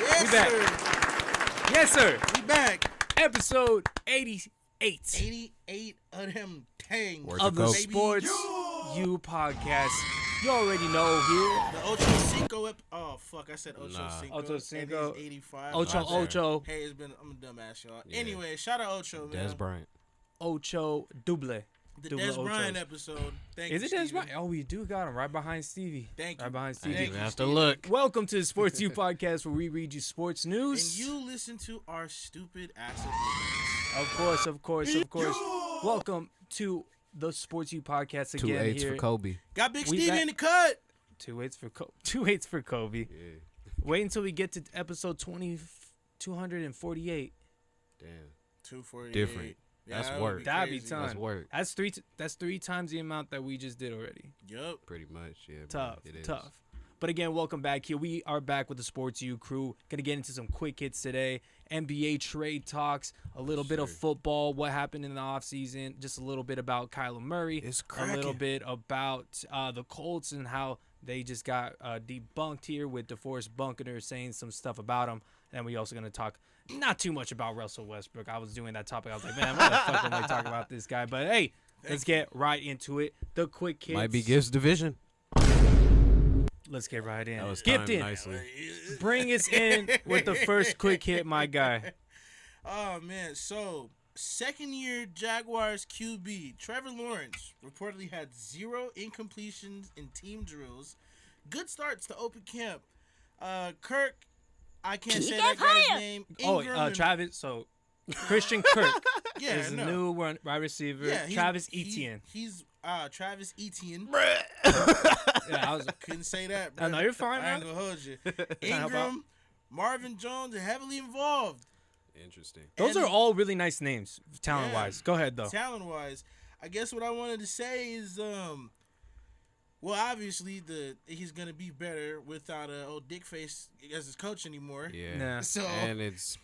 Yes, We back. sir. Yes, sir. We back. Episode 88 88 of them tangs. Worth of the Go. Sports U podcast. You already know here. The Ocho Cinco Oh, fuck. I said Ocho Nah. Cinco. Ocho Cinco. And he's 85. Ocho, Nah, Ocho, Hey, I'm a dumbass, y'all. Yeah. Anyway, shout out Ocho, man. Des Bryant. Ocho, Double. The Double Des Ochos. Bryant episode. Thank Is you, it Des Steven. Bryant? Oh, we do got him right behind Stevie. Thank you. Right behind I Stevie. Thank didn't you, have to Steven. look. Welcome to the Sports U podcast, where we read you sports And news. you listen to our stupid ass Of course. Welcome to the Sports U podcast again. 2 8s here. for Kobe. Got Big We Stevie got- in the cut. 2-8s for 2-8s for Kobe. Yeah. Wait until we get to episode 248. Damn. 248. Different. Yeah, That's that would work. That'd be crazy. tough. That's work. That's three times the amount that we just did already. Yup. Pretty much. Yeah. bro. Tough. It is. But again, welcome back here. We are back with the Sports U crew. Gonna get into some quick hits today. NBA trade talks, a little bit of Sure. football, what happened in the offseason, just a little bit about Kyler Murray, It's a little cracking. bit about the Colts and how they just got debunked here with DeForest Buckner saying some stuff about him. And we also gonna talk not too much about Russell Westbrook. I was doing that topic. I was like, man, what the fuck am I talking about this guy? But hey, let's get right into it. The quick hits. Might be Gibbs division. Let's get right in. That was Gift timed in. nicely. Bring us in with the first quick hit, my guy. Oh, man. So, second-year Jaguars QB Trevor Lawrence reportedly had 0 incompletions in team drills. Good starts to open camp. Kirk, I can't say that guy's name. Oh, Engram and- Travis. So, Christian Kirk yeah, is the no. new wide receiver. Yeah, Travis Etienne. He's Travis Etienne. Yeah, I was. Couldn't say that, bro. I know you're fine, I ain't man. gonna hold you. help out. Ingram, Marvin Jones are heavily involved. Interesting. Those And- are all really nice names, talent wise. Yeah. Go ahead though. Talent-wise, I guess what I wanted to say is, well, obviously he's gonna be better without old Dickface as his coach anymore. Yeah. Nah. So And it's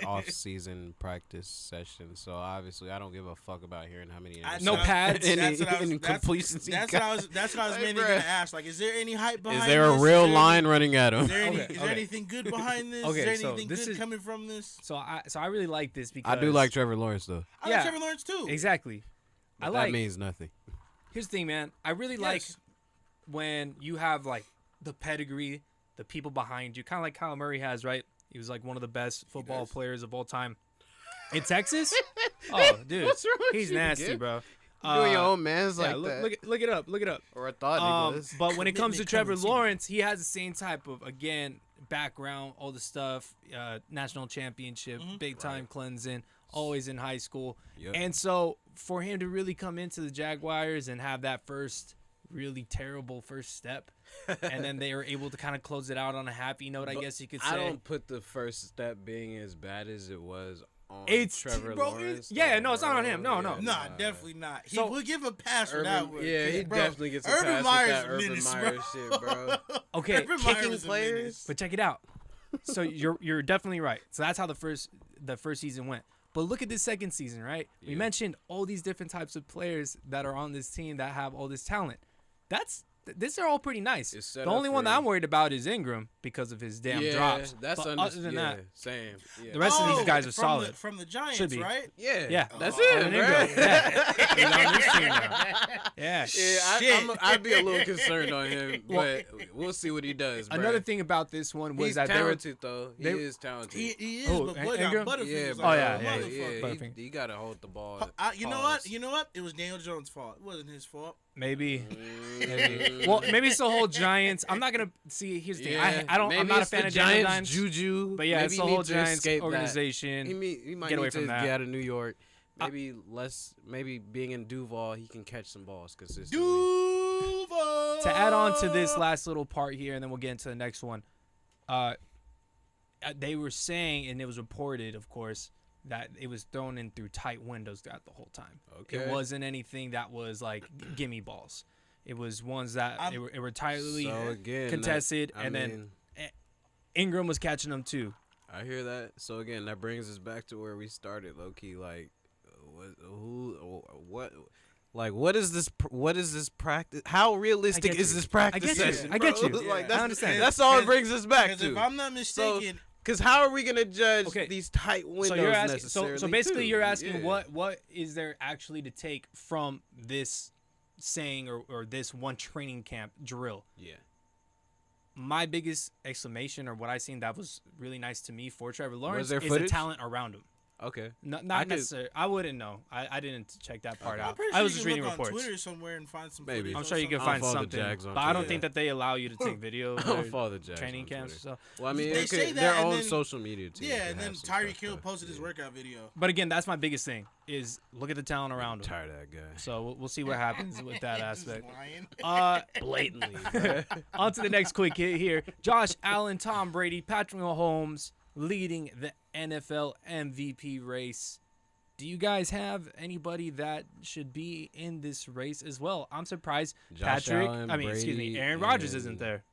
off-season practice session, so obviously I don't give a fuck about hearing how many No pads. That's what I was. incompletions he That's got. what I was. That's what I was Like, mainly bruh. gonna ask. Like, is there any hype behind? Is there a this? real Is there line running at him? Is there, any, Okay, is there okay. anything good behind this? Okay, is there so anything this good is- coming from this? So I really like this because I do like Trevor Lawrence though. I Yeah. like Trevor Lawrence too. exactly. But I that like. means nothing. Here's the thing, man. I really like Yes. when you have like the pedigree, the people behind you, kind of like Kyle Murray has, right? He was like one of the best football does. players of all time. In Texas? Oh, dude. What's wrong with He's you, nasty, Gib? bro. Doing your own man's Yeah, like that. look it up. Look it up. Or I thought he was. But when it comes to Commitment Trevor coming to you. Lawrence, he has the same type of, again, background, all the stuff, national championship, big time Clemson, always in high school. Yep. And so for him to really come into the Jaguars and have that first really terrible first step, and then they were able to kind of close it out on a happy note, I But guess you could say. I don't put the first step being as bad as it was on It's- Trevor bro, Lawrence. yeah, though, no, it's not on bro. him. No, no. Nah, definitely not. So- We'll give him a pass for that one. Yeah, he Bro, definitely gets a Urban pass Meyer's with that a Urban menace, Meyer bro. shit, bro. Okay, Urban Meyer kicking is a players? menace. but check it out. So you're definitely right. So that's how the first season went. But look at this second season, right? We Yeah. mentioned all these different types of players that are on this team that have all this talent. These are all pretty nice. It's set The up only one for- that I'm worried about is Ingram because of his damn yeah, drops. That's But other than that, same. Yeah. the rest of these guys are from solid. from the Giants, Should be. right? yeah, Yeah. that's Oh, it, And bro. Ingram, yeah. He's on this team now. Yeah. Yeah, Shit. I'd be a little concerned on him, but we'll see what he does. Bro. Another thing about this one was he's that they were talented though. He is talented. He is, Oh, but and boy Ingram? got Butterfingers. Yeah, like bro. Oh, a yeah, motherfucker. Butterfinger. He got to hold the ball. You know what? You know what? It was Daniel Jones' fault. It wasn't his fault. maybe. Well, maybe it's the whole Giants. I'm not gonna see. Here's the thing. I don't. I'm not a fan of Daniel Giants. Jones. Juju, But yeah, maybe it's he the whole needs to Giants escape that. organization. He might Get need away to from that. get out of New York. Maybe maybe being in Duval, he can catch some balls consistently. Duval. To add on to this last little part here, and then we'll get into the next one. They were saying, and it was reported, of course, that it was thrown in through tight windows throughout the whole time. Okay. It wasn't anything that was like gimme balls. It was ones that it were tightly So again, contested, I and mean, then Ingram was catching them too. I hear that. So again, that brings us back to where we started, low key. Like, what? Like, what is this? What is this practice? How realistic is this practice session? I get you. Like, I understand. That's all it brings us back to. If I'm not mistaken, because how are we gonna judge these tight windows so you're asking, necessarily? So basically, too? you're asking what is there actually to take from this saying or this one training camp drill? Yeah. My biggest exclamation or what I seen that was really nice to me for Trevor Lawrence there is the footage? talent around him. Okay. Not necessarily. I wouldn't know. I didn't check that part I'm out. pretty I sure was you just can reading look reports. on Twitter somewhere and find some Maybe. footage I'm or sure you can something. find follow the something, Jags on but I don't Twitter. think that they allow you to take video. I don't or follow the Jags training on camps. Twitter. So, Well, I mean, They say that, their and own then- social media team. Yeah, can and then have some Tyreek stuff, Hill though. posted his workout video. but again, that's my biggest thing is look at the talent around him. Tired of that guy. So we'll see what happens with that Just aspect. lying. Blatantly. On to the next quick hit here. Josh Allen, Tom Brady, Patrick Mahomes leading the NFL MVP race. Do you guys have anybody that should be in this race as well? I'm surprised Josh Patrick. Allen, Aaron Rodgers isn't there.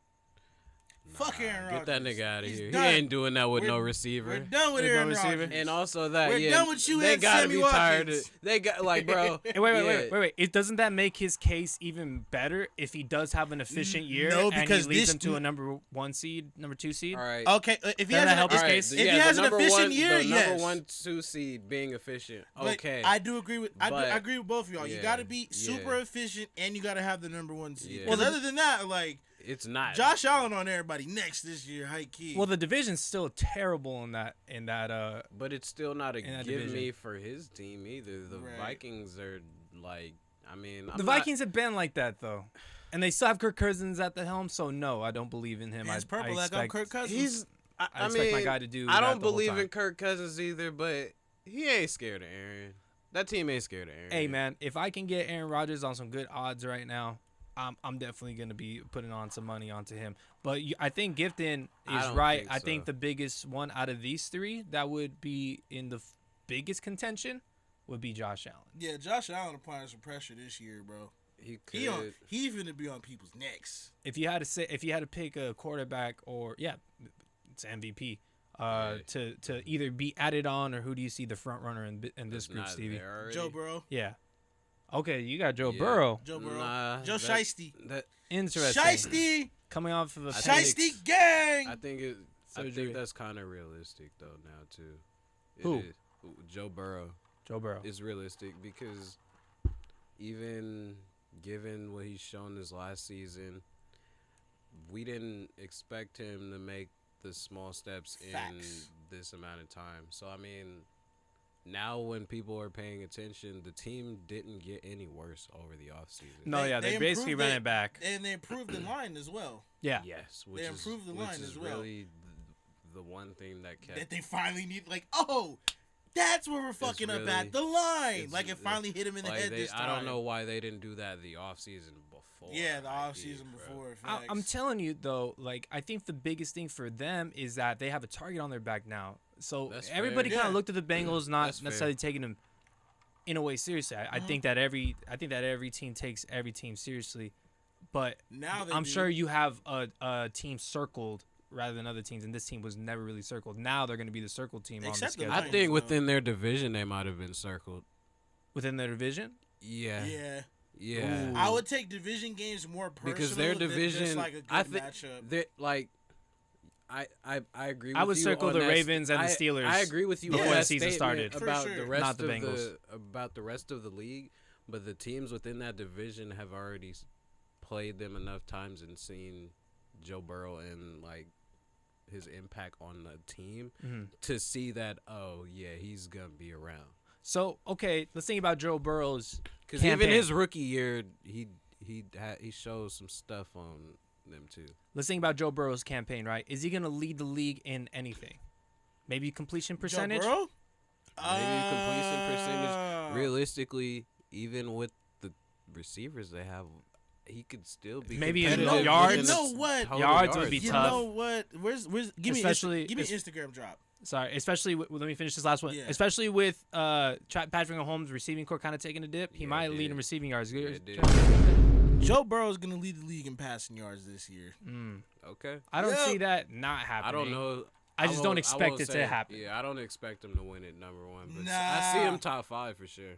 Fuck Aaron Rodgers. Get that nigga out of He's here. done. He ain't doing that with no We're receiver. done with There's no Aaron receiver. Rodgers. And also that, We're yeah, done with you they and gotta Sammy be tired. Watkins. They got like, bro. Hey, wait. It doesn't that make his case even better if he does have an efficient year No, and because he leads this- them to a number 1 seed, number 2 seed? All right. Okay, if he Doesn't has that an, help his All right, case? If he yeah, has the an number efficient one, year, the yes. number 1, 2 seed being efficient. But Okay. I do agree with But- I agree with both of y'all. You yeah, got to be super yeah. efficient and you got to have the number 1 seed. Yeah. Because Well, other than that, like It's not. Josh Allen on everybody next this year, high key. Well, the division's still terrible in that But it's still not a in that give division. me for his team either. The Right. Vikings are like, I mean, I'm The not- Vikings have been like that though, and they still have Kirk Cousins at the helm. So no, I don't believe in him. Man's I purple like I'm expect, Kirk Cousins. He's. I I expect mean, my guy to do. I that don't the whole believe time. in Kirk Cousins either, but he ain't scared of Aaron. That team ain't scared of Aaron. Hey man, if I can get Aaron Rodgers on some good odds right now, I'm definitely gonna be putting on some money onto him. But I think Gifton I is don't right. think I think so. the biggest one out of these three that would be in the biggest contention would be Josh Allen. Yeah, Josh Allen applying some pressure this year, bro. He could. He finna be on people's necks. If you had to pick a quarterback or it's MVP. To either be added on or who do you see the front runner in this It's group, not Stevie? there already. Joe Burrow. Yeah. Okay, you got Joe Yeah. Burrow. Joe Burrow. Nah, Joe that- Shiesty. That Interesting. Shiesty. Coming off of a Shiesty appendix. gang. I think it. I Surgery. think that's kind of realistic though now too. It Who? is. Joe Burrow Joe Burrow. is realistic because even given what he's shown this last season, we didn't expect him to make the small steps Facts. in this amount of time. So I mean, now when people are paying attention, the team didn't get any worse over the offseason. No, they basically improved ran it back. And they improved the line as well. Yeah. Yes, which They is, improved the which line is as well. really the one thing that kept. That they finally need, like, oh, that's where we're fucking up really- at. The line. it's- Like, it finally hit him in the like head this time. I don't know why they didn't do that the offseason before. Yeah, the I off did, season bro. before. I'm facts. telling you though, like I think the biggest thing for them is that they have a target on their back now. So That's everybody fair. kind of Yeah. looked at the Bengals, not That's fair. necessarily taking them in a way seriously. I think that every team takes every team seriously, but Now they I'm do. sure you have a team circled rather than other teams, and this team was never really circled. Now they're going to be the circled team Except the on the I schedule Lions, think though. within their division they might have been circled. within their division. Yeah. Yeah. Yeah. Ooh. I would take division games more personal Because their than just division, like a good I think, matchup. like, I agree. With I would you circle on the that Ravens and the I- Steelers I agree with you before on the that season statement started. For about sure. the rest Not the of Bengals. about the rest of the league, but the teams within that division have already played them enough times and seen Joe Burrow and like his impact on the team to see that he's gonna be around. So okay, let's think about Joe Burrow's Because even campaign. his rookie year, he shows some stuff on them too. Let's think about Joe Burrow's campaign, right? Is he going to lead the league in anything? Maybe completion percentage? Joe Burrow? Maybe completion percentage. Realistically, even with the receivers they have, he could still be Maybe in competitive yards? within You know the what? total Yards would be You tough. know what? Where's give me Especially- give me an Instagram drop. Sorry, especially with, let me finish this last one. Yeah. Especially with Patrick Mahomes' receiving core kind of taking a dip, he Yeah, might it lead in did. receiving yards. Yeah, it did. Joe Burrow's gonna lead the league in passing yards this year. Okay. I don't Yeah. see that not happening. I don't know. I just don't won't- expect won't it to say- happen. Yeah, I don't expect him to win it number one, but Nah. I see him top 5 for sure.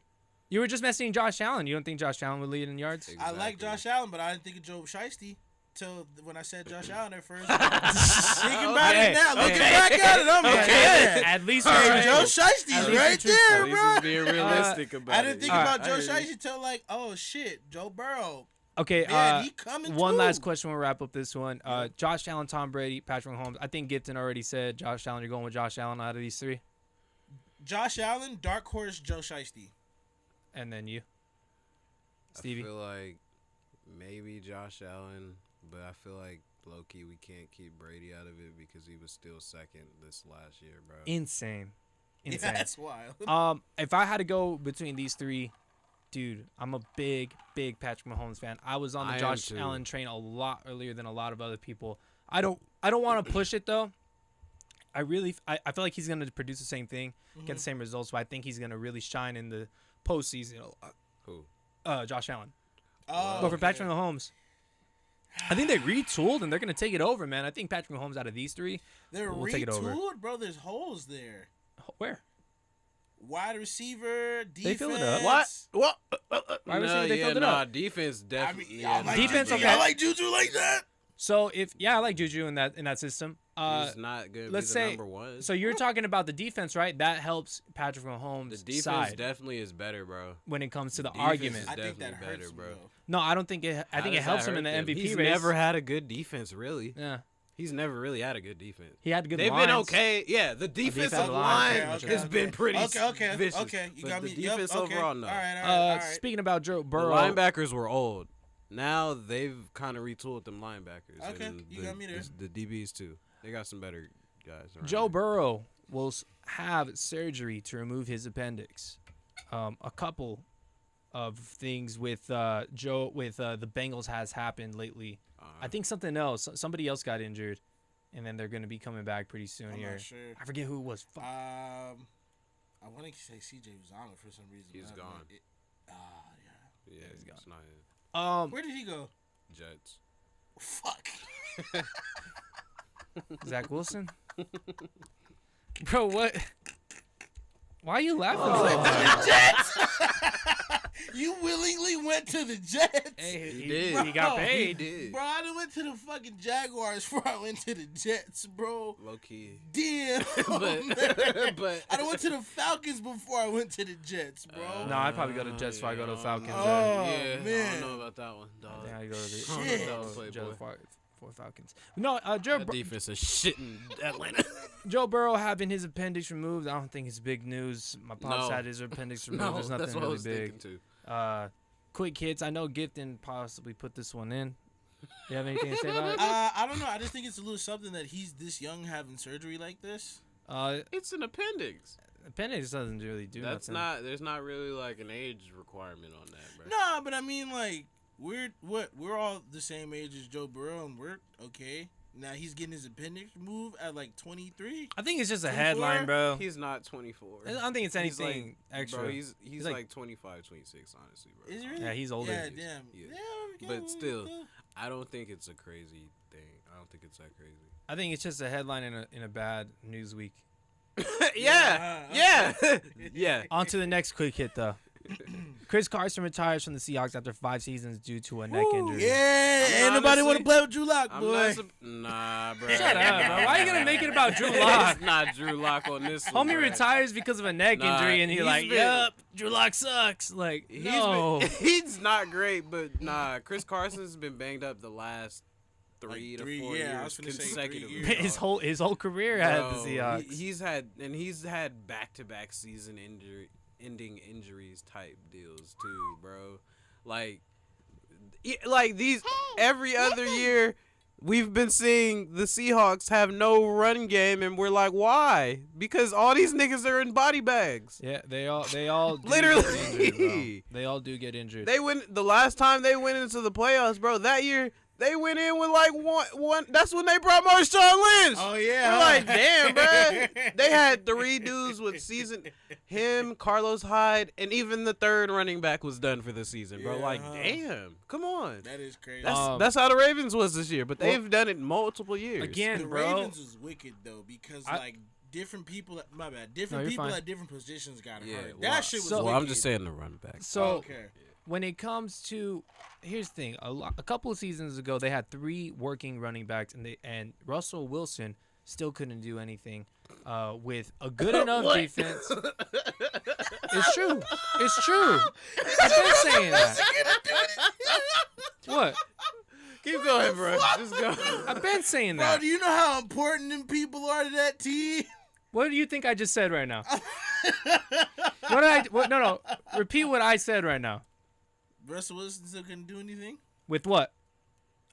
You were just mentioning Josh Allen. You don't think Josh Allen would lead in yards? I like Exactly. Josh Allen, but I didn't think of Joe Shiesty till when I said Josh Allen at first. Thinking about it now, looking back at it, I'm like, yeah. At least Hey, you're Joe right. Shiesty's least right you're there, At least bro. he's being realistic about it. I didn't think Alright. about Joe I hear you. Shiesty till like, oh shit, Joe Burrow. Okay, Man, he coming one too. last question. We'll wrap up this one. Josh Allen, Tom Brady, Patrick Mahomes. I think Gifton already said Josh Allen. You're going with Josh Allen out of these three? Josh Allen, dark horse, Joe Shiesty. And then you? Stevie? I feel like maybe Josh Allen, but I feel like low-key we can't keep Brady out of it because he was still second this last year, bro. Insane. Yeah, Insane. that's wild. If I had to go between these three, dude, I'm a big Patrick Mahomes fan. I was on the I am Josh too. Allen train a lot earlier than a lot of other people. I don't want to push it though. I feel like he's gonna produce the same thing, get the same results, but I think he's gonna really shine in the postseason. Who? Josh Allen. Oh, Go for okay. Patrick Mahomes. I think they retooled and they're gonna take it over, man. I think Patrick Mahomes out of these three, They're we'll take it over. retooled, bro. There's holes there. Where? Wide receiver, defense. They filled it up. What? Wide receiver, they filled it up. Defense I definitely. mean, yeah, y'all like Defense, Juju. okay. Y'all like Juju like that? So I like Juju in that system. He's not going to be let's the say- number one. So you're talking about the defense, right? That helps Patrick The Mahomes' defense side definitely is better, bro. when it comes to the defense argument. is I think that definitely hurts better, him, bro. though. No, I don't think it. I think it helps him in the MVP He's race. never had a good defense, really. Yeah, He's never really had a good defense. he had good. They've lines. been okay. Yeah, the defensive defensive line line, okay, has been pretty Okay. vicious. You but got the me. defense Yep, okay. overall, no. All right. Speaking about Joe The Burrow, linebackers were old. Now they've kind of retooled them linebackers. Okay, and you got me there. The DBs too. They got some better guys. around Joe there. Burrow will have surgery to remove his appendix. A couple of things with the Bengals has happened lately. I think something else. Somebody else got injured, and then they're going to be coming back pretty soon I'm here. not sure. I forget who it was. Fuck. I want to say CJ Uzama for some reason. He's but I don't gone. know. Yeah. Yeah, he's gone. it's not him. Where did he go? Jets. Fuck. Zach Wilson. Bro, what? Why are you laughing so hard? Jets. You willingly went to the Jets. Hey, He did. He got Bro, paid. He did. Bro, I done went to the fucking Jaguars before I went to the Jets, bro. Low key. Damn. But I done went to the Falcons before I went to the Jets, bro. No, I'd probably go to Jets before I go to the Falcons. Oh, yeah, I man. don't know about that one, dog. I think I go to the Shit. Jets for Falcons. No, Joe That defense is shit in Atlanta. Joe Burrow having his appendix removed. I don't think it's big news. My pops No. had his appendix removed. No, There's that's nothing what I really was big. thinking too. Quick hits. I know Gifton possibly put this one in. You have anything to say about it? I don't know. I just think it's a little something that he's this young having surgery like this. It's an appendix. Appendix doesn't really do That's nothing. not. There's not really like an age requirement on that, bro. No, but I mean, like, we're all the same age as Joe Burrow, and we're okay. Now he's getting his appendix removed at like 23. I think it's just a 24? headline, bro. He's not 24. I don't think it's He's anything extra. Bro, he's like- like 25, 26, honestly, bro. Is he really? Yeah, he's older. Yeah, He is. damn. He is. Yeah, But still, I don't think it's a crazy thing. I don't think it's that crazy. I think it's just a headline in a bad news week. yeah. Yeah. On to the next quick hit, though. Chris Carson retires from the Seahawks after 5 seasons due to a neck injury. Yeah, I mean, ain't nobody want to honestly, play with Drew Lock, I'm boy. not. Nah, bro. Shut up, bro. Why are you gonna make it about Drew Lock? It's not Drew Lock on this one. Homie bro. retires because of a neck Nah, injury, and you're he's like, been- "Yup, Drew Lock sucks." Like, no. He's not great, but nah. Chris Carson's been banged up the last 3 to 4 yeah, I years was finna say 3 consecutively. years. his whole career had the Bro, Seahawks. he's had back-to-back season ending injuries type deals too, bro. Like these every other year we've been seeing the Seahawks have no run game, and we're like, why? Because all these niggas are in body bags. Yeah, they all do Literally. get injured, bro. They all do get injured. They went the last time they went into the playoffs, bro. That year they went in with like one. That's when they brought Marshawn Lynch. Oh yeah. We're like, damn, bro. They had 3 dudes with season. Him, Carlos Hyde, and even the third running back was done for the season, bro. Yeah. Like, damn. Come on. That is crazy. That's how the Ravens was this year, but they've done it multiple years. Again, the bro. Ravens was wicked though because like different people. My bad. Different No, you're people fine. at different positions got Yeah, hurt. well, That shit was. so- Well, I'm wicked. just saying the run back. So Okay. when it comes to, here's the thing: a couple of seasons ago, they had 3 working running backs, and Russell Wilson still couldn't do anything with a good enough defense. It's true. It's true. I've been saying that. What? Keep going, bro. Just go. I've been saying Bro, that. do you know how important them people are to that team? What do you think I just said right now? What did I? What? No. Repeat what I said right now. Russell Wilson still couldn't do anything. With what?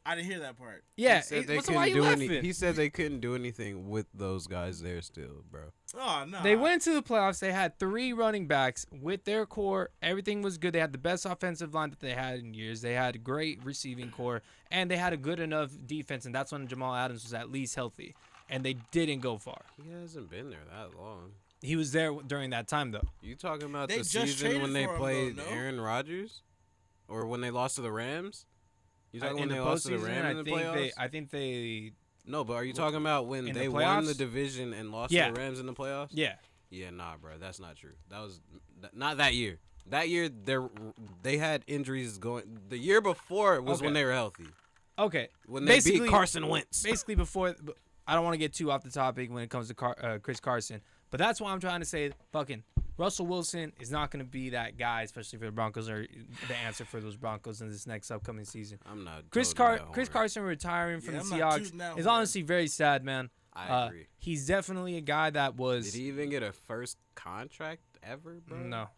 I didn't hear that part. Yeah. He said they what's why couldn't you do laughing? He said they couldn't do anything with those guys there still, bro. Oh no. They went to the playoffs. They had 3 running backs with their core. Everything was good. They had the best offensive line that they had in years. They had a great receiving core, and they had a good enough defense. And that's when Jamal Adams was at least healthy. And they didn't go far. He hasn't been there that long. He was there during that time, though. You talking about They the just season traded when they for him, played though, no? Aaron Rodgers, or when they lost to the Rams? You talking In when the they lost to the postseason, Rams in the playoffs? I think they. No, but are you talking about when In the they won the playoffs? division and lost Yeah. to the Rams in the playoffs? Yeah. Yeah, nah, bro, that's not true. That was not that year. That year they had injuries going. The year before was when Okay. they were healthy. Okay. When they beat Basically- Carson Wentz. Basically, before. I don't want to get too off the topic when it comes to Chris Carson, but that's why I'm trying to say fucking Russell Wilson is not going to be that guy, especially for the Broncos, or the answer for those Broncos in this next upcoming season. I'm not. Chris toting that horn. Carson retiring from Yeah, the I'm not Seahawks tooting that is horn. honestly very sad, man. I agree. He's definitely a guy that was Did he even get a first contract ever, bro? no.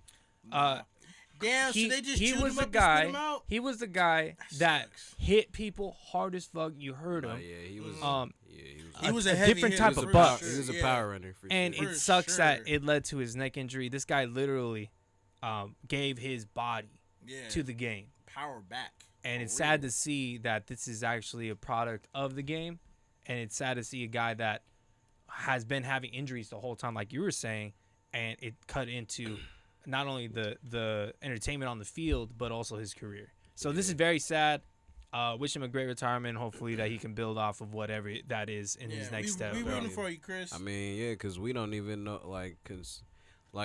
Damn. He, so they just he chewed was him the up and spit guy. him out? He was the guy that sucks. hit people hard as fuck. You heard Oh, him. yeah, he was. Um, he was. He was a a heavy different hitter type for of buck. sure, He was a yeah. power runner for And sure. it For sucks that sure. it led to his neck injury. This guy literally gave his body Yeah. to the game. Power back. And For it's sad real. to see that this is actually a product of the game. And it's sad to see a guy that has been having injuries the whole time, like you were saying, and it cut into not only the entertainment on the field, but also his career. So this is very sad. Wish him a great retirement. Hopefully that he can build off of whatever that is in his next step. We bro. rooting for you, Chris. I mean, yeah, because we don't even know, like,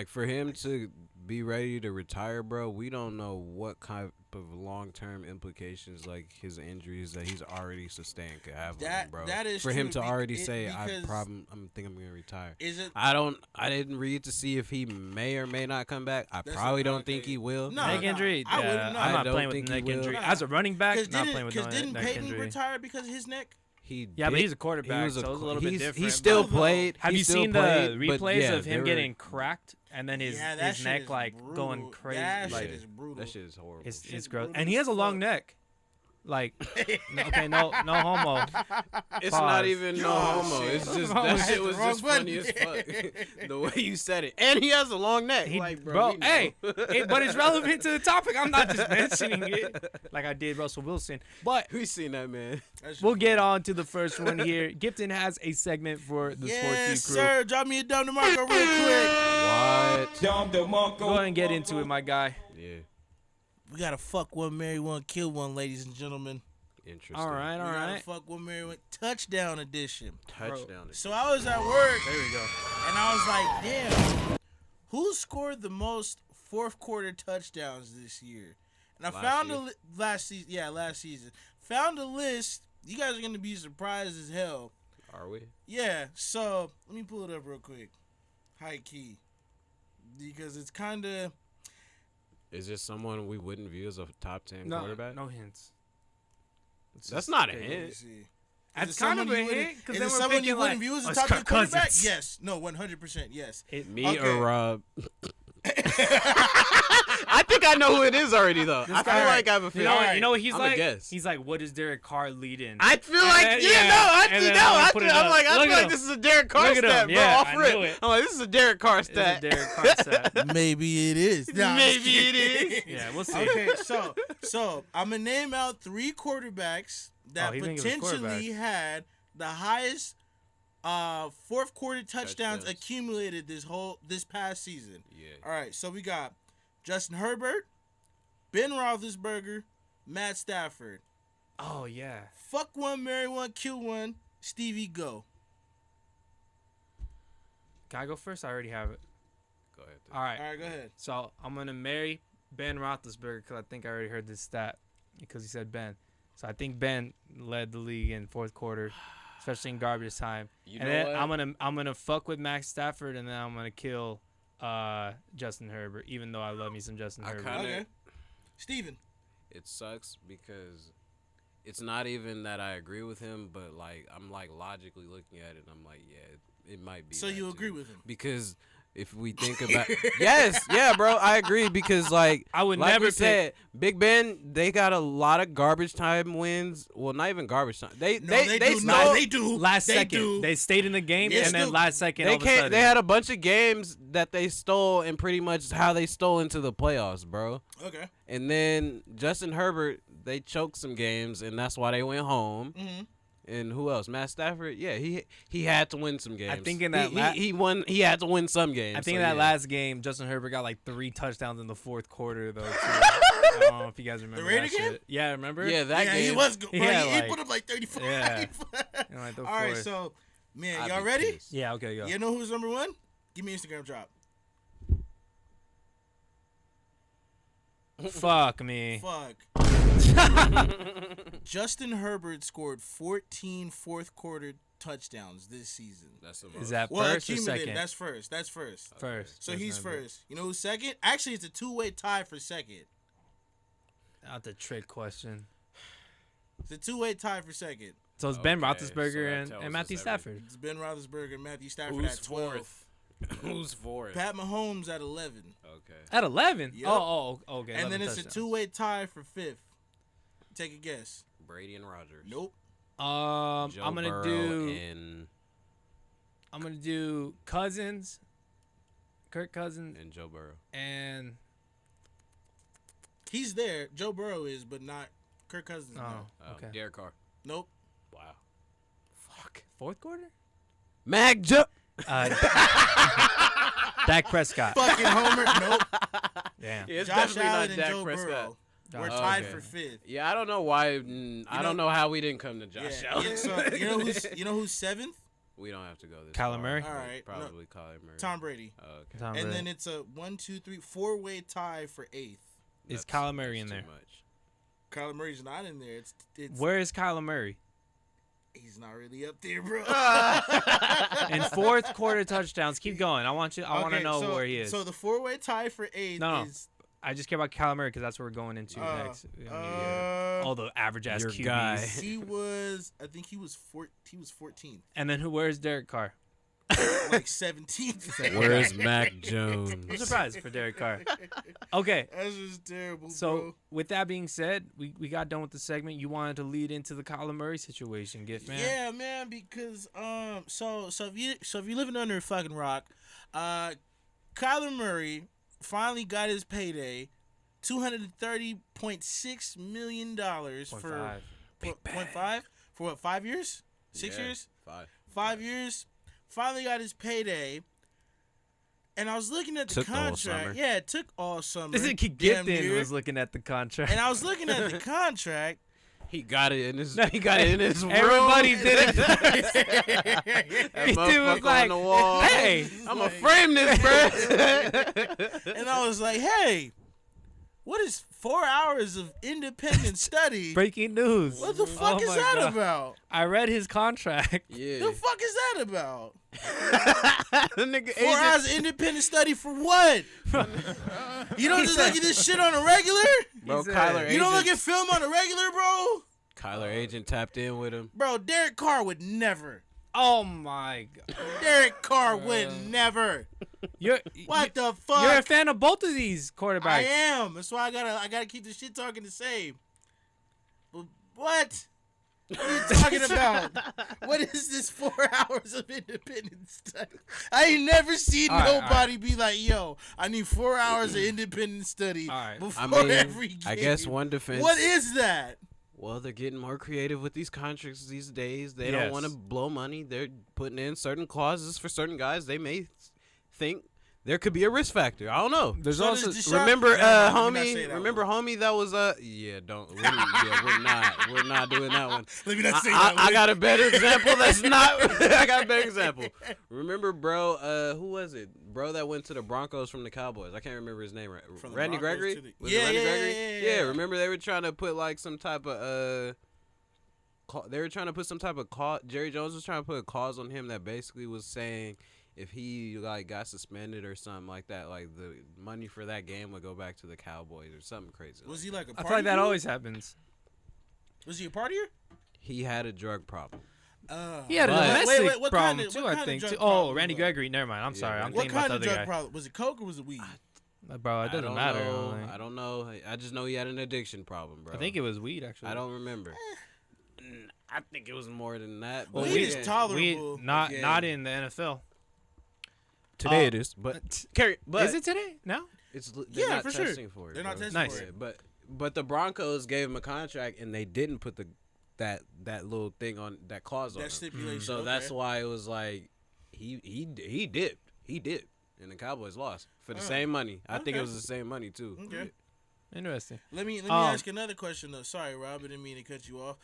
for him to be ready to retire, bro, we don't know what kind of long-term implications, like, his injuries that he's already sustained could have on him, bro. that is for him true to already say, because I'm thinking I'm going to retire. Is it? I didn't read to see if he may or may not come back. I That's probably not don't think okay. he will. No, Neck injury? I wouldn't Yeah, know. I'm I not don't playing with think the he neck will. injury. Nah. As a running back, Because not playing with the didn't neck Peyton injury. retire because of his neck? He Yeah, but did- he's a quarterback, so it's a little bit He different. still But- played. Have he you still seen played, the but replays yeah, of they him were- getting cracked and then his that shit neck is like brutal. going crazy? That Like, shit is brutal. That shit is horrible. it's shit's gross. brutal And he as has a long fuck. neck. Like, okay, no homo. It's Pause. not even no Oh, homo. shit. It's just Oh, I that hit shit the was wrong just funny as fuck. The way you said it, and he has a long neck. He- like, bro, we know. hey, but it's relevant to the topic. I'm not just mentioning it like I did Russell Wilson. But we seen that man. That shit we'll funny. get on to the first one here. Gifton has a segment for the Yes, Sports Crew. sir. Drop me a dumb DeMarco real quick. What? Go ahead and get into it, my guy. Yeah, We gotta fuck one, marry one, kill one, ladies and gentlemen. interesting. All right, We all gotta right. fuck one, marry one. Touchdown edition. Touchdown. So I was at work There we go. and I was like, damn, who scored the most fourth quarter touchdowns this year? And I Last found year? last season. Yeah, last season. Found a list. You guys are gonna be surprised as hell. Are we? Yeah. So let me pull it up real quick. High key, because it's kind of. Is this someone we wouldn't view as a top 10 No, quarterback? no hints. It's That's just- not a okay, Let me hint. see. That's Is it kind of someone a you wouldn't- hint because Is then it we're someone thinking you like, wouldn't view as a oh, top it's 10 Kirk quarterback? Cousins. Yes. No, 100%. Yes. Me Okay. or Rob? I think I know who it is already, though. I feel guy- like I have a You feeling. know, Alright, you know what he's I'm gonna like? guess. He's like, what is Derek Carr lead in? I feel like, And- yeah, yeah, no, I and think then no. I'm I put feel, it I'm up. like, I Look feel at like him. this is a Derek Carr Look at him. stat, bro. Yeah, Off I rip. knew it. I'm like, this is a Derek Carr This is stat. Derek Carr stat. Maybe it is. Nah, I'm just Maybe it kidding. is. Yeah, we'll see. Okay, so I'm gonna name out 3 quarterbacks that Oh, he thinks it was potentially had the highest fourth quarter touchdowns Touchdowns. accumulated this past season. Yeah. All right, so we got Justin Herbert, Ben Roethlisberger, Matt Stafford. Oh, yeah. Fuck one, marry one, kill one. Stevie, go. Can I go first? I already have it. Go ahead. All right. All right, go ahead. So I'm gonna marry Ben Roethlisberger because I think I already heard this stat because he said Ben. So I think Ben led the league in fourth quarter, especially in garbage time. You And know then what? I'm gonna fuck with Max Stafford, and then I'm gonna kill Justin Herbert, even though I love me some Justin I Herbert. kinda- Okay. Steven. It sucks because it's not even that I agree with him, but like I'm like logically looking at it, and I'm like, yeah, it might be. So that you too. agree with him? Because if we think about yes, yeah, bro, I agree because like I would like never we pick. said, Big Ben, they got a lot of garbage time wins. Well, not even garbage time. They No, they do. stole, No, they do. Last they second, do. they stayed in the game, Yes, and then dude. last second, all they of a can't. sudden, They had a bunch of games that they stole, and pretty much how they stole into the playoffs, bro. Okay. And then Justin Herbert, they choked some games, and that's why they went home. Mm-hmm. And who else? Matt Stafford. Yeah, he had to win some games. think in that he won. He had to win some games. I think so in that yeah. last game, Justin Herbert got like 3 touchdowns in the fourth quarter, though. Too. I don't know if you guys remember Raider that game? shit. Yeah, remember? Yeah, that Yeah, game. he was good. Bro, Yeah, he like- put up like 35. Yeah. In, like, the All right, fourth. so, man, I'd y'all be ready? pissed. Yeah, okay, go. You know who's number one? Give me Instagram drop. Fuck me. Fuck. Justin Herbert scored 14 fourth quarter touchdowns this season. That's the Is most. that Well, first or accumulated. second? That's first. That's first. First. So Justin he's Herbert. first. You know who's second? Actually, it's a two-way tie for second. Not the trick question. It's a two-way tie for second. So it's Ben Okay, so Roethlisberger that and, tells and Matthew us everything. Stafford. It's Ben Roethlisberger and Matthew Stafford Who's at 12. fourth? Who's fourth? Pat Mahomes at 11. Okay. At 11? Yep. Oh, okay. And 11 then it's touchdowns. a two-way tie for fifth. Take a guess. Brady and Rogers. Nope. Joe I'm gonna Burrow do. and I'm gonna do Cousins, Kirk Cousins, Joe Burrow. and He's there. Joe Burrow is, but not Kirk Cousins. No. okay. Derek Carr. Nope. Wow. Fuck. Fourth quarter. Mac Joe. Dak Prescott. Fucking Homer. Nope. Damn. Yeah, it's Josh definitely Allen not and Dak Joe Prescott. Burrow. We're Oh, tied okay. for fifth. Yeah, I don't know why. I don't know how we didn't come to Josh Yeah. Allen. Yeah, so you know who's seventh? We don't have to go this Kyler far, Murray? but All right, no. Probably Kyler Murray. Tom Brady. Oh, okay. Tom And Brady. then it's a 1, 2, 3, 4-way tie for eighth. Is That's- Kyler Murray in that's there? too much. Kyler Murray's not in there. It's Where is Kyler Murray? he's not really up there, bro. And fourth quarter touchdowns. Keep going. I want to Okay, know so- where he is. So the 4-way tie for eighth No. is I just care about Kyler Murray because that's what we're going into next. All the average ass Your QBs. guy. he was I think he was 14th. And then where's Derek Carr? Like 17th. Where's Mac Jones? I'm surprised for Derek Carr. Okay. That's just terrible, So bro. with that being said, we got done with the segment. You wanted to lead into the Kyler Murray situation, Gift man. Yeah, man, because so if you living under a fucking rock, Kyler Murray finally got his payday, $230.6 million for 0.5 for what, 5 years? 6 Yeah, years? 5. 5 years. Finally got his payday. And I was looking at the Took all contract. summer. Yeah, it took all summer. This is damn Gifton near. was looking at the contract. And I was looking at the contract. He got it in his. He got it in his room. Everybody did it. That He was motherfucker like, on the wall. hey. I'm gonna frame this, bro. And I was like, hey, what is 4 hours of independent study? Breaking news. What the fuck Oh is my that God. about? I read his contract. Yeah. The fuck is that about? The nigga 4 hours of independent study for what? You don't just look at this shit on a regular? Bro, He said- Kyler You don't look agent. at film on a regular, bro? Kyler agent tapped in with him. Bro, Derek Carr would never. Oh my God. Derek Carr would never. You're What the fuck? You're a fan of both of these I quarterbacks. am. That's why I gotta keep the shit talking the same. But what? What are you talking about? What is this 4 hours of independent study? I ain't never seen All right, nobody be like, yo, I need 4 hours of independent study All right. before I mean, every game. I guess one defense. What is that? Well, they're getting more creative with these contracts these days. They Yes. don't want to blow money. They're putting in certain clauses for certain guys. They may think there could be a risk factor. I don't know. There's So also does Deshaun- Remember, Never mind, let me not say homie. that Remember, one. homie. That was we're not. We're not doing that one. Let me not say that I one. got a better example. That's not. I got a better example. Remember, bro? Who was it? Bro that went to the Broncos from the Cowboys. I can't remember his name. Right? From the Randy Broncos Gregory. to the- Was Yeah, it Randy yeah, Gregory? yeah. Remember they were trying to put like some type of they were trying to put some type of cause. Jerry Jones was trying to put a cause on him that basically was saying if he like got suspended or something like that, like the money for that game would go back to the Cowboys or something crazy. Was he like a I party feel like that dude? always happens. Was he a partier? He had a drug problem. He had a But- domestic Wait, what problem kind of- too, what I kind of think. drug Too. problem, Oh, Randy though? Gregory. Never mind. I'm Yeah, sorry. I'm Randy- What thinking about kind the of other drug guy. problem? Was it coke or was it weed? Bro, it doesn't matter. Like, I don't know. I just know he had an addiction problem, bro. I think it was weed actually. I don't remember. I think it was more than that. Well, but weed weed is yeah. tolerable. Weed, not Yeah. not in the NFL. Today it is, but carry. But Is it today? No. they're Yeah, not for sure. testing for it. They're not bro. testing Nice. for it. But the Broncos gave him a contract and they didn't put that little thing on that clause on That him. stipulation. So okay. that's why it was like he dipped and the Cowboys lost for the same money. I think Okay. it was the same money too. Okay. Interesting. Let me Um, ask another question though. Sorry, Rob, I didn't mean to cut you off.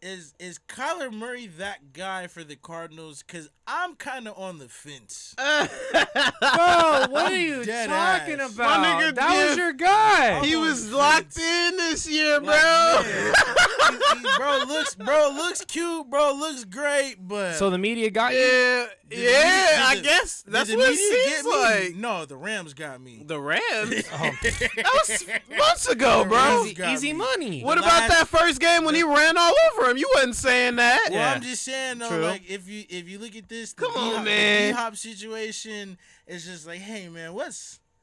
Is Kyler Murray that guy for the Cardinals? Because I'm kind of on the fence. Bro, what are you Dead talking ass. about? My nigga That was Giff. your guy. He I'm was on the locked fence. in this year, bro. Like, yeah. Bro looks cute. Bro looks great, but So the media got you. Yeah, Did yeah. I the- guess did that's the what it media seems get me? like. No, the Rams got me. The Rams. Oh, That was months ago, The bro. Rams easy, got easy me. money. What The about last- that first game when he ran all over him? You wasn't saying that. Well, Yeah. I'm just saying though, True. like if you look at this, Come on, man. the D-Hop situation is just like, hey man,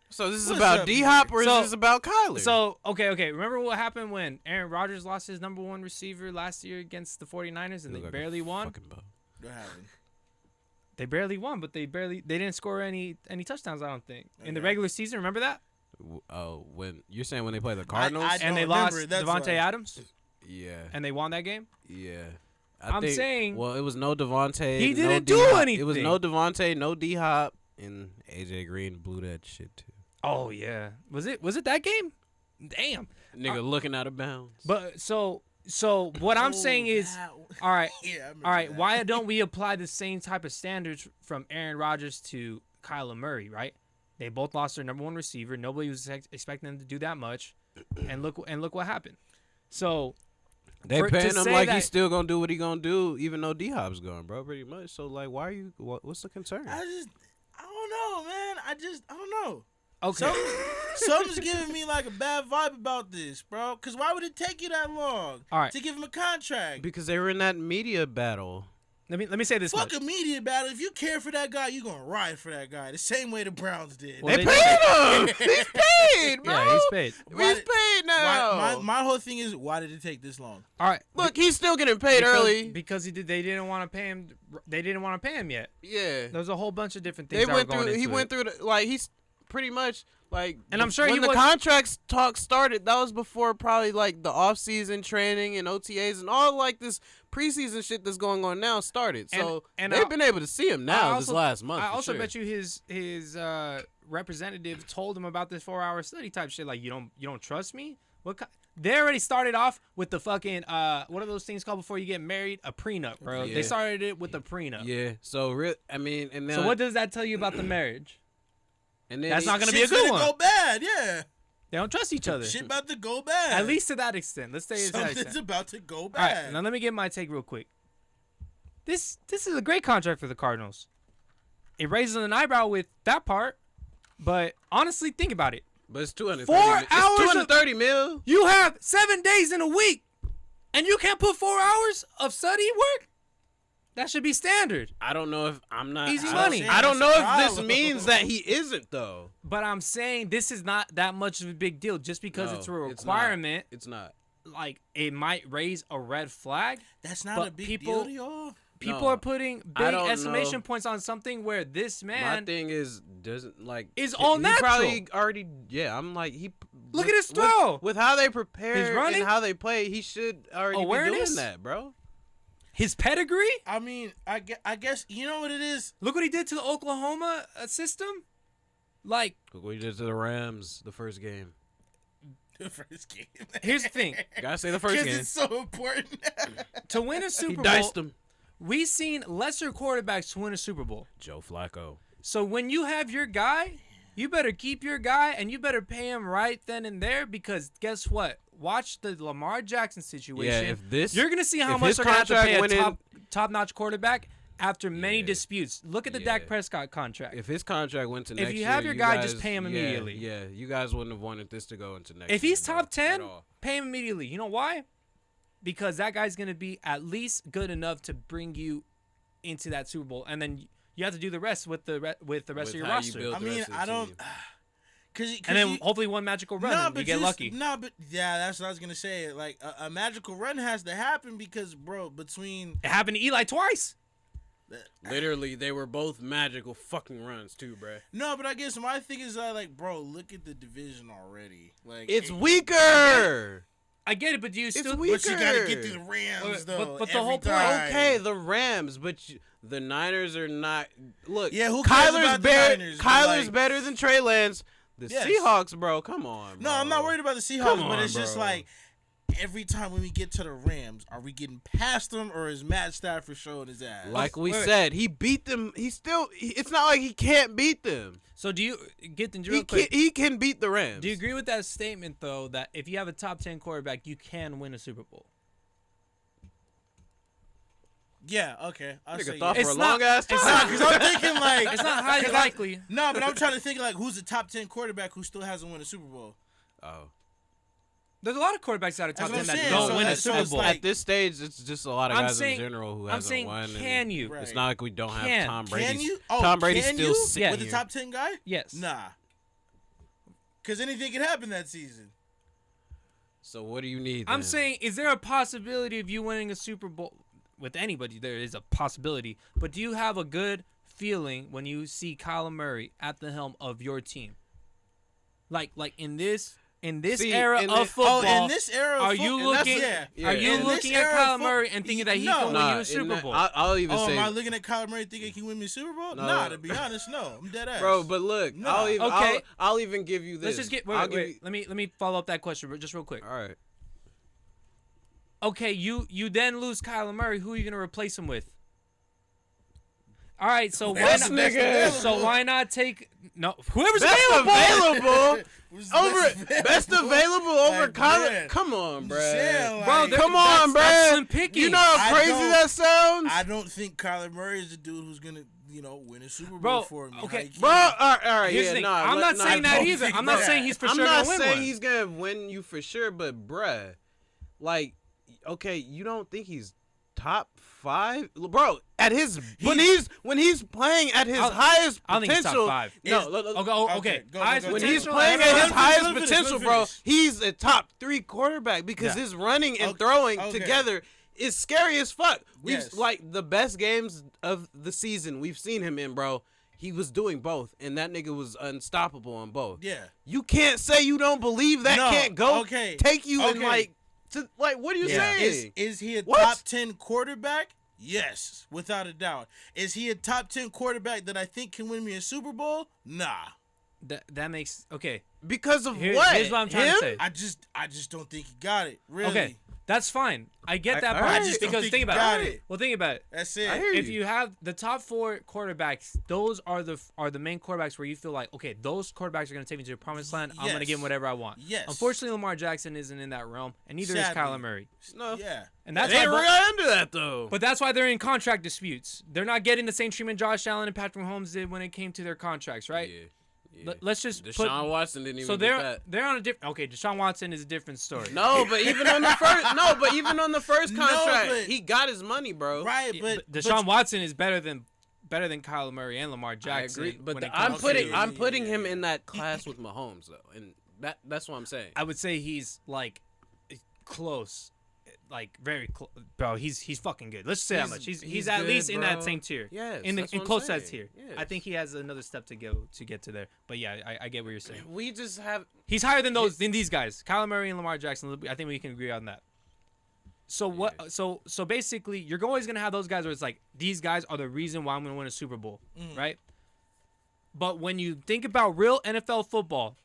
So this is What's about up, D-Hop or So- is this about Kyler? So, okay. Remember what happened when Aaron Rodgers lost his number one receiver last year against the 49ers and they barely won? what happened? They barely won, but they didn't score any touchdowns, I don't think. In the Okay. regular season, remember that? Oh, when you're saying when they play the Cardinals? I And they don't lost remember, that's Devontae why. Adams Yeah, and they won that game? yeah. I'm saying- Well, it was no Devontae. He no didn't do D-Hop. anything. It was no Devontae, no D-Hop, and AJ Green blew that shit too. Oh yeah. Was it that game? Damn. Nigga looking out of bounds. But so what I'm Oh, saying is, that- all right, yeah, I remember all right. that. Why don't we apply the same type of standards from Aaron Rodgers to Kyler Murray? Right? They both lost their number one receiver. Nobody was expecting them to do that much, and look what happened. So They to paying him say like that- he's still gonna do what he gonna do, even though D-Hop's gone, bro. Pretty much. So like, why are you? What's the concern? I don't know, man. I don't know. okay, Something's giving me like a bad vibe about this, bro. Cause why would it take you that long all right. to give him a contract? Because they were in that media battle. Let me say this Fuck much. a media battle. If you care for that guy, you gonna ride for that guy the same way the Browns did. Well, They they paid him. He's paid, bro. Yeah, he's paid. Why He's did- paid now. my whole thing is, why did it take this long? All right. Look, he's still getting paid early. because they didn't want to pay him. They didn't want to pay him yet. Yeah. There's a whole bunch of different They things. that went were going through. He into went it. through the, like he's pretty much like. And I'm sure when he the was- contracts talk started. That was before probably like the off-season training and OTAs and all like this preseason shit that's going on now started. So And they've I- been able to see him now I this also- last month. I for also sure. bet you his representative told him about this 4-hour study type shit. Like, you don't trust me? They already started off with the fucking what are those things called before you get married? A prenup, bro. Yeah. They started it with a prenup. Yeah. So I mean, and then So what does that tell you about the marriage? and then That's not gonna be a Shit's good gonna one. go bad, yeah. They don't trust each other. Shit about to go bad. At least to that extent. Let's say it's that something's extent. about to go All bad. right, now let me get my take real quick. This is a great contract for the Cardinals. It raises an eyebrow with that part, but honestly, think about it. But it's 230. 4 hours It's of- 230 mil. You have 7 days in a week, and you can't put 4 hours of study work? That should be standard. I don't know if I'm not. Easy I money. Don't, I don't know if this Problem. means that he isn't though. But I'm saying this is not that much of a big deal. Just because No, it's a not. requirement, It's not. like, it might raise a red flag. That's not But a big people- deal to y'all. People No, are putting I big don't exclamation know. points on something where this My man thing is doesn't like is all he natural. probably already I'm like he. Look at his throw. with how they prepare His running? and how they play. He should already be Awareness? doing that, bro. His pedigree? I mean, I guess you know what it is. Look what he did to the Oklahoma system. Like, Look what he did to the Rams the first game. The first game. here's the thing. You gotta say the first Because game. it's so important. To win a He Super Bowl, diced him. we've seen lesser quarterbacks to win a Super Bowl. Joe Flacco. So when you have your guy, you better keep your guy and you better pay him right then and there because guess what? Watch the Lamar Jackson situation. Yeah, if this, You're going to see how if much his they're going to have to contract pay went a in- top-notch quarterback after many Yeah. disputes. Look at the Yeah. Dak Prescott contract. if his contract went to next year, you have your guy, just guys- pay him immediately. Yeah, you guys wouldn't have wanted this to go into next If year. he's top at 10, all. pay him immediately. You know why? Because that guy's going to be at least good enough to bring you into that Super Bowl. And then you have to do the rest with the rest With of your how you roster. build I the mean, rest of the I don't. team. And then hopefully one magical run and you get lucky. No, but yeah, that's what I was gonna say. Like a magical run has to happen because, bro, between It happened to Eli twice. Literally, they were both magical fucking runs too, bruh. no, but I guess my thing is like, bro, look at the division already. Like It's weaker. I get it, but do you still? weak. But you gotta get to the Rams though. but the every whole point- time. Okay, the Rams, but the Niners are not. Look, Yeah, who cares about the Niners, but, Kyler's like- better than Trey Lance. The Yes. Seahawks, bro, come on. No, I'm not worried about the Seahawks, Come but on, it's just bro. like every time when we get to the Rams, are we getting past them or is Matt Stafford showing his ass? Like we Wait. said, he beat them. It's not like he can't beat them. So do you get the He real quick? he can beat the Rams. Do you agree with that statement though? That if you have a top 10 quarterback, you can win a Super Bowl. Yeah, okay. I'll Nigga say thought yeah. for a It's not- long ass time. it's not- Because I'm thinking like It's not highly 'cause I- likely. No, but I'm trying to think like who's the top 10 quarterback who still hasn't won a Super Bowl. Oh. There's a lot of quarterbacks out of top That's 10 what I'm that saying. don't So win a that's- so Super it's Bowl. like- At this stage, it's just a lot of I'm guys saying- in general who I'm hasn't saying, won. can you? Right. It's not like we don't have Can. Tom Brady. Can you? Oh, Tom Brady's can still you? sitting With here. the top 10 guy? Yes. Nah. Because anything can happen that season. So what do you need? I'm then? saying, is there a possibility of you winning a Super Bowl with anybody? There is a possibility, but do you have a good feeling when you see Kyler Murray at the helm of your team? Like in this See, era in of the- football, in this era, of are you football- looking? Yeah. Yeah. Are you In this looking at era of Kyler Murray and thinking that he can win No. you a in Super that- Bowl? I'll even Oh, say, am I looking at Kyler Murray thinking he can win me a Super Bowl? No. Nah, to be honest, no. I'm dead ass. bro. But look, No. I'll even Okay. I'll even give you this. Let's just get. I'll Wait, give wait. Let me follow up that question just real quick. you- all right. Okay, you then lose Kyler Murray. Who are you gonna replace him with? All right, so why Best not? nigga. So why not take whoever's Best available? Who's over best available over Like, Kyler. yeah. Come on, bro. saying, Bro, like, they're- Come on, bro. that's slim pickings. You know how I crazy don't- that sounds, I don't think Kyler Murray is the dude who's gonna, win a Super Bowl Bro, for me. okay. How you bro. can't- All right, Here's yeah, the thing. nah. I'm not saying that don't either. think I'm not that. saying he's for I'm sure not gonna win saying one. he's gonna win you for sure, but bruh, like, okay, you don't think he's top 5, bro? At his when he's playing at his highest I don't think he's potential. top 5. No, Is- look, Okay. go, Highest go, go. when Potential, he's potential, playing everyone- at his Let him highest finish, let him potential, bro, finish. he's a top 3 quarterback because Yeah. his running and Okay, throwing okay. together is scary as fuck. We've Yes. like the best games of the season we've seen him in, bro. He was doing both, and that nigga was unstoppable on both. Yeah. You can't say you don't believe that No, can't go okay, take you in okay. what are you Yeah. saying? Is he a What? top 10 quarterback? Yes, without a doubt. Is he a top 10 quarterback that I think can win me a Super Bowl? Nah. That makes okay. Because of Here's what? what I'm trying Him? to say. I just don't think he got it. Really. Okay, that's fine. I get that I part just don't because think think he about got it. it. Well, think about it. That's it. I hear If you. you have the top 4 quarterbacks, those are the main quarterbacks where you feel like, okay, those quarterbacks are going to take me to the promised land. I'm going to Yes. give them whatever I want. Yes. Unfortunately, Lamar Jackson isn't in that realm, and neither Sadly. is Kyler Murray. No. Yeah. And that's They why. got into that though. But that's why they're in contract disputes. They're not getting the same treatment Josh Allen and Patrick Mahomes did when it came to their contracts, right? Yeah. Let's just put. Deshaun Watson didn't even So get that. they're on a different. Okay, Deshaun Watson is a different story. No, but even on the first No, contract, but- he got his money, bro. Right, Yeah, but Deshaun Watson is better than Kyler Murray and Lamar I Jackson. agree, but when it I'm comes putting to- I'm putting him in that class with Mahomes though, and that's what I'm saying. I would say he's like close, like very close. Bro, he's fucking good. Let's just say that much. He's at good, least in that bro. same tier. Yes, in that's what I'm close that saying. tier. Yes. I think he has another step to go to get to there. But yeah, I get what you're saying. We just have He's higher than these guys. Kyler Murray and Lamar Jackson. I think we can agree on that. So what? So basically, you're always gonna have those guys where it's like these guys are the reason why I'm gonna win a Super Bowl, right? But when you think about real NFL football,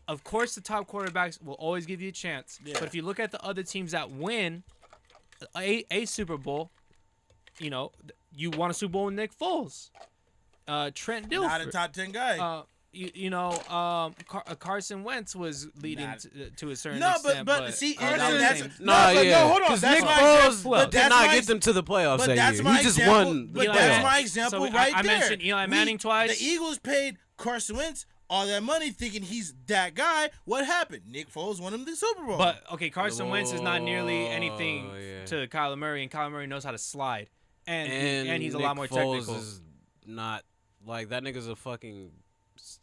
of course the top quarterbacks will always give you a chance. Yeah. But if you look at the other teams that win a Super Bowl, you know, you won a Super Bowl with Nick Foles, Trent Dilfer, Not a top 10 guy. Carson Wentz was leading to a certain No, extent. but see, that Carson, was that's the same. no, hold on. Because That's Nick my Foles example. did That's not my get them to the playoffs But that that's year. my He just example. won the But Eli that's Manning. my example So right I there. mentioned Eli Manning twice. The Eagles paid Carson Wentz all that money thinking he's that guy. What happened? Nick Foles won him the Super Bowl. But okay, Carson Wentz is not nearly anything yeah. to Kyler Murray, and Kyler Murray knows how to slide, and he's a Nick lot more Foles technical. is not like that nigga's a fucking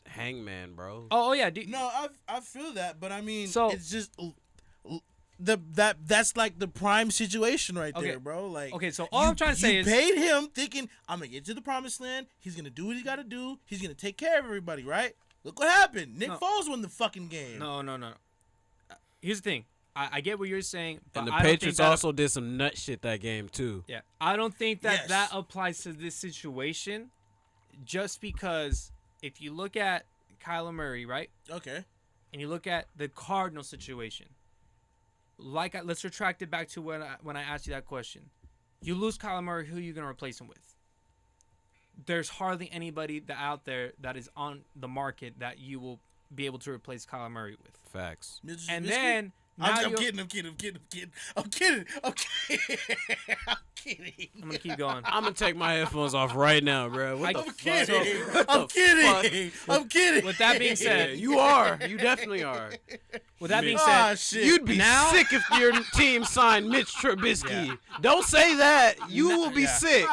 hangman, bro. Oh yeah, dude. no, I feel that, but I mean, So- it's just that's like the prime situation right Okay. there, bro. Like, Okay, so all I'm trying to say you is paid him thinking I'm gonna get to the promised land. He's gonna do what he got to do. He's gonna take care of everybody, right? Look what happened. Nick No. Foles won the fucking game. no. Here's the thing. I get what you're saying, but And the I don't think Patriots that also did some nut shit that game too. Yeah, I don't think that Yes. applies to this situation, just because if you look at Kyler Murray, right, Okay. and you look at the Cardinal situation, let's retract it back to when I asked you that question. You lose Kyler Murray, who are you gonna replace him with? There's hardly anybody out there that is on the market that you will be able to replace Kyler Murray with. Facts. Mitch And Trubisky? then now I'm you're- kidding. I'm kidding. I'm kidding. I'm gonna keep going. I'm gonna take my headphones off right now, bro. What the I'm fuck? kidding. What I'm the kidding. fuck? I'm kidding. With that being Yeah, said, you are. You definitely are. with that being Ah, said, shit. You'd be Now- sick if your team signed Mitch Trubisky. Yeah. Don't say that. You will be Yeah. sick.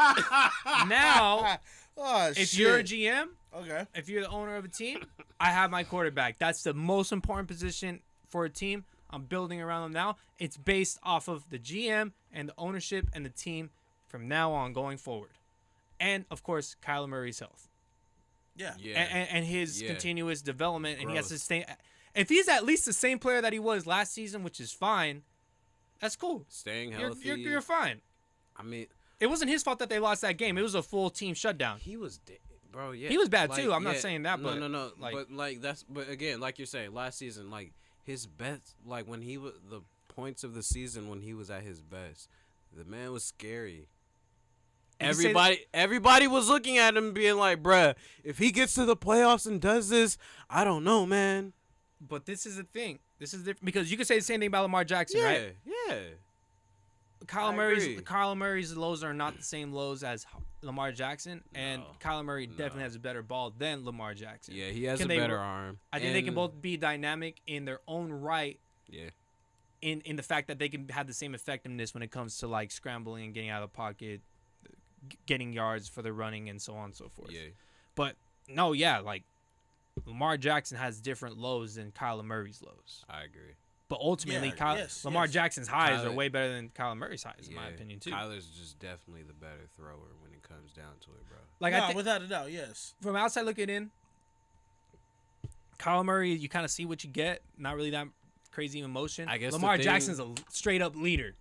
now Oh, if shit. you're a GM, Okay. if you're the owner of a team, I have my quarterback. That's the most important position for a team. I'm building around them now. It's based off of the GM and the ownership and the team from now on going forward. And, of course, Kyler Murray's health. Yeah. Yeah. And his Yeah. continuous development. And he has to Growth. stay. If he's at least the same player that he was last season, which is fine, that's cool. Staying You're, healthy. you're fine. I mean, It wasn't his fault that they lost that game. It was a full team shutdown. he was, bro. Yeah, He was bad, too. I'm not saying that, no, but, no. like- But again, like you're saying, last season, like his best, like when he was the points of the season when he was at his best, the man was scary. And you say Everybody was looking at him, being like, "Bruh, if he gets to the playoffs and does this, I don't know, man." But this is the thing. This is different because you could say the same thing about Lamar Jackson, right? Yeah. Kyler I agree. Murray's lows are not the same lows as Lamar Jackson, and No. Kyler Murray definitely No. has a better ball than Lamar Jackson. Yeah, he has Can a they better work- arm. I think they can And- both be dynamic in their own right. Yeah. In the fact that they can have the same effectiveness when it comes to like scrambling and getting out of the pocket, getting yards for the running, and so on and so forth. Yeah. But no, yeah, like Lamar Jackson has different lows than Kyler Murray's lows. I agree. But ultimately, Yeah, Lamar yes. Jackson's highs are Kyler- way better than Kyler Murray's highs, in my opinion, too. Kyler's just definitely the better thrower when it comes down to it, bro. Like No, I think without a doubt, yes. from outside looking in, Kyler Murray, you kind of see what you get. Not really that crazy emotion. I guess the Lamar thing- Jackson's a straight up leader.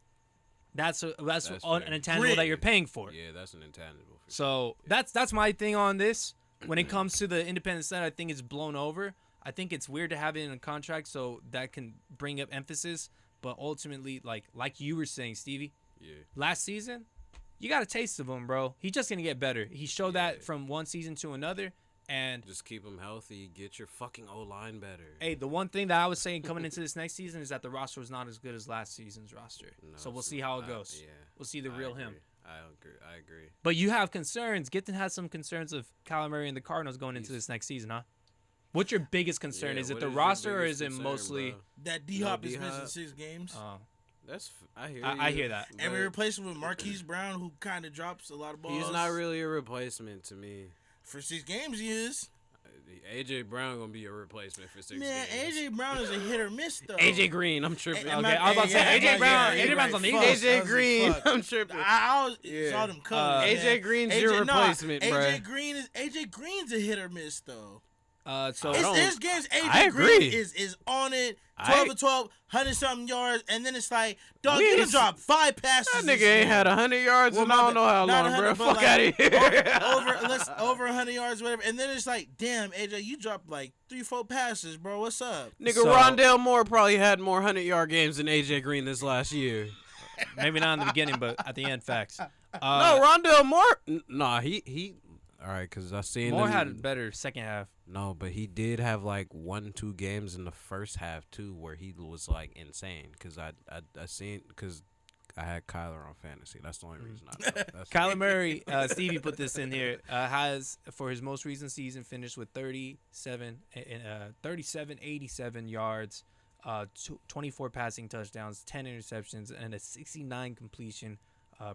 That's That's an fair. intangible Grit. that you're paying for. Yeah, that's an intangible. For So that's my thing on this. When it comes to the independent side, I think it's blown over. I think it's weird to have it in a contract so that can bring up emphasis. But ultimately, like you were saying, Stevie, yeah. last season, you got a taste of him, bro. He's just gonna get better. He showed that Yeah. from one season to another. And Just keep him healthy. Get your fucking O-line better. hey, the one thing that I was saying coming into this next season is that the roster was not as good as last season's roster. No, So we'll it's see how it not. goes. Yeah. We'll see the I real agree. him. I agree. But you have concerns. Gittin has some concerns of Kyler Murray and the Cardinals going into He's- this next season, huh? What's your biggest concern? Yeah, Is it what the your roster or biggest is it concern, mostly? bro? That D Hop No, is missing D-Hop. 6 games. I hear. I you, hear that. And we but replaced him with Marquise Brown, who kind of drops a lot of balls. He's not really a replacement to me. For 6 games, he is. AJ Brown gonna be a replacement for 6 Man, games. AJ Brown is a hit or miss, though. AJ Green, I'm tripping. Hey, Okay, my- I was about to say, yeah, AJ yeah, Brown. yeah, AJ you're Brown's right. on the Fuck. Eagles. AJ Fuck. Green, Fuck. I'm tripping. I Yeah. saw them coming. AJ man. Green's your replacement, AJ bruh. Green is AJ Green's a hit or miss though. So There's games I AJ Green agree. is on it, 12 to 12, 100-something yards, and then it's like, dog, We you done ain't- dropped 5 passes. That this nigga ain't game. had 100 yards Well, in I don't know how not long, bro. 100, but Fuck like, out of here. over 100 yards, whatever. And then it's like, damn, AJ, you dropped like 3-4 passes, bro. What's up? Nigga, So- Rondale Moore probably had more 100-yard games than AJ Green this last year. maybe not in the beginning, but at the end, facts. No, Rondale Moore. Nah, he. All right, because I seen Moore him- had a better second half. No, but he did have like 1-2 games in the first half too, where he was like insane. Because I seen because I had Kyler on fantasy. That's the only reason I know. That's Kyler Murray, Stevie put this in here, has, for his most recent season, finished with 87 yards, 24 passing touchdowns, 10 interceptions, and a 69 completion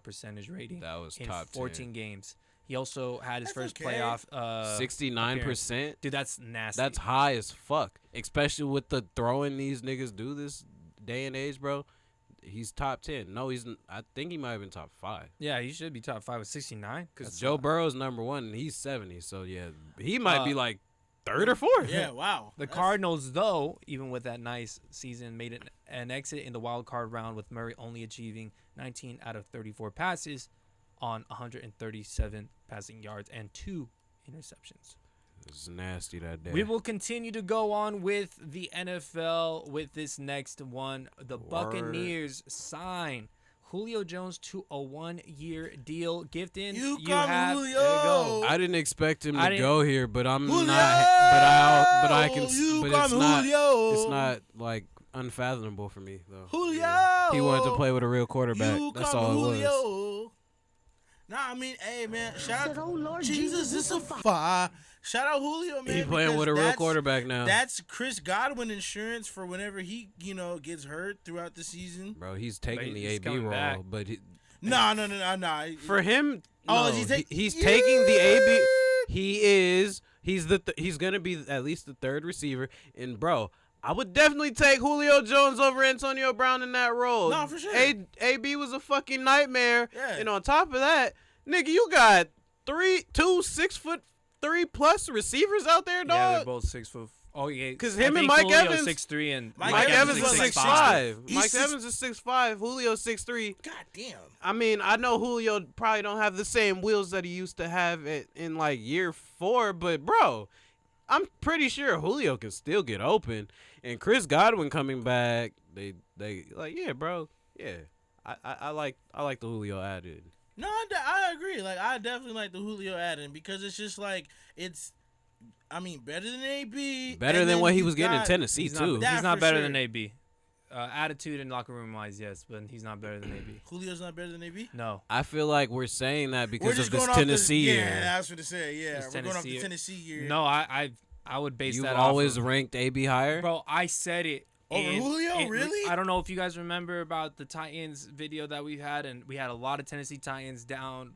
percentage rating That was in top 14 games. He also had his That's first okay. playoff 69%. Dude, that's nasty. That's high as fuck, especially with the throwing these niggas do this day and age, bro. He's top 10. No, he's. I think he might have been top 5. Yeah, he should be top 5 with 69. Because Joe Burrow's number 1 and he's 70. So yeah, he might be like 3rd or 4th. Yeah, wow. The That's- Cardinals, though, even with that nice season, made an exit in the wild card round with Murray only achieving 19 out of 34 passes on 137 passing yards and 2 interceptions. It's nasty that day. We will continue to go on with the NFL with this next one. The Word. Buccaneers sign Julio Jones to a 1-year deal. Gifted. You you come, have Julio. There you go. I didn't expect him I to didn't- go here, but I'm Julio! not. But I can. You But come, it's not. Julio. It's not like unfathomable for me though. Julio. Yeah. He wanted to play with a real quarterback. You That's come, all it was. Julio. Nah, I mean, hey, man. Shout said, out. "Oh, Lord Jesus Jesus, is a fire. Shout out Julio, man. He playing because with a real that's- quarterback now, That's Chris Godwin insurance for whenever he, gets hurt throughout the season. bro. He's taking the he's AB coming role, back. but No. for him, Oh, no, is he take- he's taking the AB. He is. He's gonna be at least the 3rd receiver. And bro, I would definitely take Julio Jones over Antonio Brown in that role. No, for sure. AB was a fucking nightmare. Yeah. And on top of that, nigga, you got 2 6'3" receivers out there, Yeah, dog. they're both 6 foot. Oh yeah, 'Cause I him and think Mike Julio's Evans- 6'3" and Mike Evans is is like 6'5". He's Mike 6'5". Evans is 6'5". Julio's 6'3". God damn. I mean, I know Julio probably don't have the same wheels that he used to have in like year 4, but bro, I'm pretty sure Julio can still get open. And Chris Godwin coming back, they like, yeah, bro, yeah. I like the Julio added. No, I agree. Like, I definitely like the Julio add-in because it's just like better than AB. Better and than then what he you was getting in got- Tennessee he's too. not, That he's not for better sure. than AB. Attitude and locker room wise, yes, but he's not better than AB. Julio's not better than AB. No. I feel like we're saying that We're because just of this going off Tennessee this, year. Yeah, that's what to say. Yeah, This we're going off Tennessee the year. Tennessee year. No, I would base You've that always off of, ranked AB higher. bro, I said it. Over Julio? Really? I don't know if you guys remember about the Titans video that we had, and we had a lot of Tennessee Titans down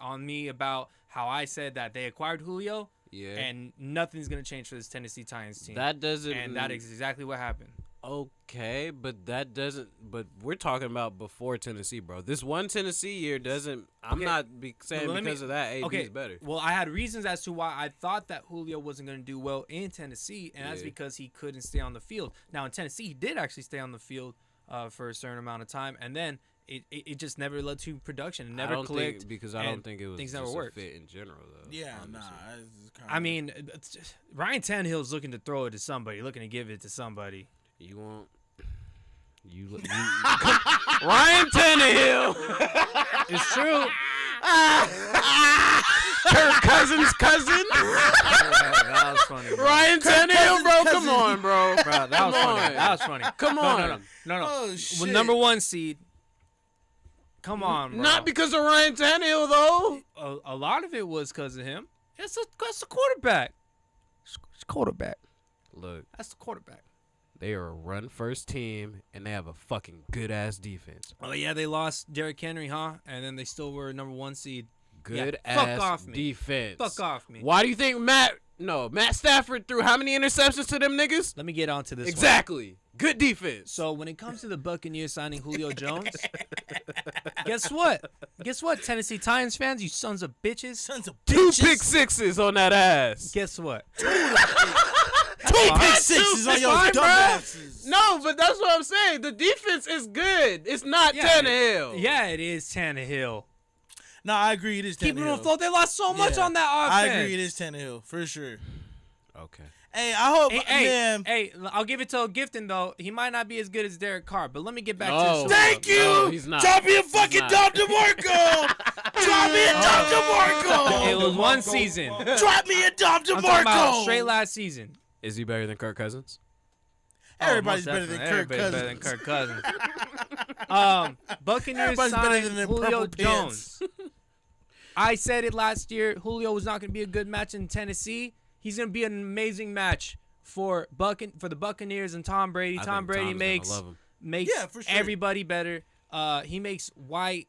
on me about how I said that they acquired Julio, Yeah. and nothing's going to change for this Tennessee Titans team. That doesn't. and that is exactly what happened. Okay, but that doesn't. But we're talking about before Tennessee, bro. This one Tennessee year doesn't. I'm Okay, not saying let me- because of that. AB okay, is better. Well, I had reasons as to why I thought that Julio wasn't going to do well in Tennessee, and that's Yeah. because he couldn't stay on the field. Now, in Tennessee, he did actually stay on the field for a certain amount of time, and then it just never led to production. It never I don't clicked. think because I don't and think it was things just never a worked. fit in general though. Yeah, honestly. nah. It's kinda, I mean, it's just, Ryan Tannehill's looking to throw it to somebody, looking to give it to somebody. You want you Ryan Tannehill. It's true. Kirk Cousins' cousin. That was funny. Bro. Ryan Tannehill, bro. cousin. Come on, bro. Bro, that was Come funny. on. That was funny. Come No, on. No. Oh, shit. With number 1 seed. Come on, bro. Not because of Ryan Tannehill though. A lot of it was because of him. That's the quarterback. It's quarterback. Look, That's the quarterback. they are a run-first team, and they have a fucking good-ass defense. Oh yeah, they lost Derrick Henry, huh? And then they still were number 1 seed. Good fuck ass off me. defense. Fuck off me. Why do you think Matt Stafford threw how many interceptions to them niggas? Let me get on to this. Exactly. Good defense. So when it comes to the Buccaneers signing Julio Jones, guess what? Guess what, Tennessee Titans fans, you sons of bitches? Sons of 2 bitches. pick sixes on that ass. Guess what? 2 pick sixes on your fine, dumb bro. asses. No, but that's what I'm saying. The defense is good. It's not Tannehill. Yeah, it is Tannehill. No, I agree. It is Tannehill. Keeping them afloat. They lost so much Yeah. on that I offense. agree. It is Tannehill for sure. Okay. Hey, I hope, Hey, man. I'll give it to Gifton, though. He might not be as good as Derek Carr, but let me get back to No. the story. Thank you. No, he's not. Drop me a He's fucking not. Dom DeMarco. Drop me a Dom DeMarco. It was one season. Drop me a Dom I'm talking about DeMarco. straight last season. Is he better than Kirk Cousins? Everybody's Oh, most better than definitely. Kirk Everybody's Cousins. better than Kirk Cousins. Buccaneers Everybody's better signed than them Julio purple pants. Jones. I said it last year. Julio was not going to be a good match in Tennessee. He's going to be an amazing match for the Buccaneers and Tom Brady. I Tom think Brady Tom's makes gonna love him. Yeah, for sure. everybody better. He makes white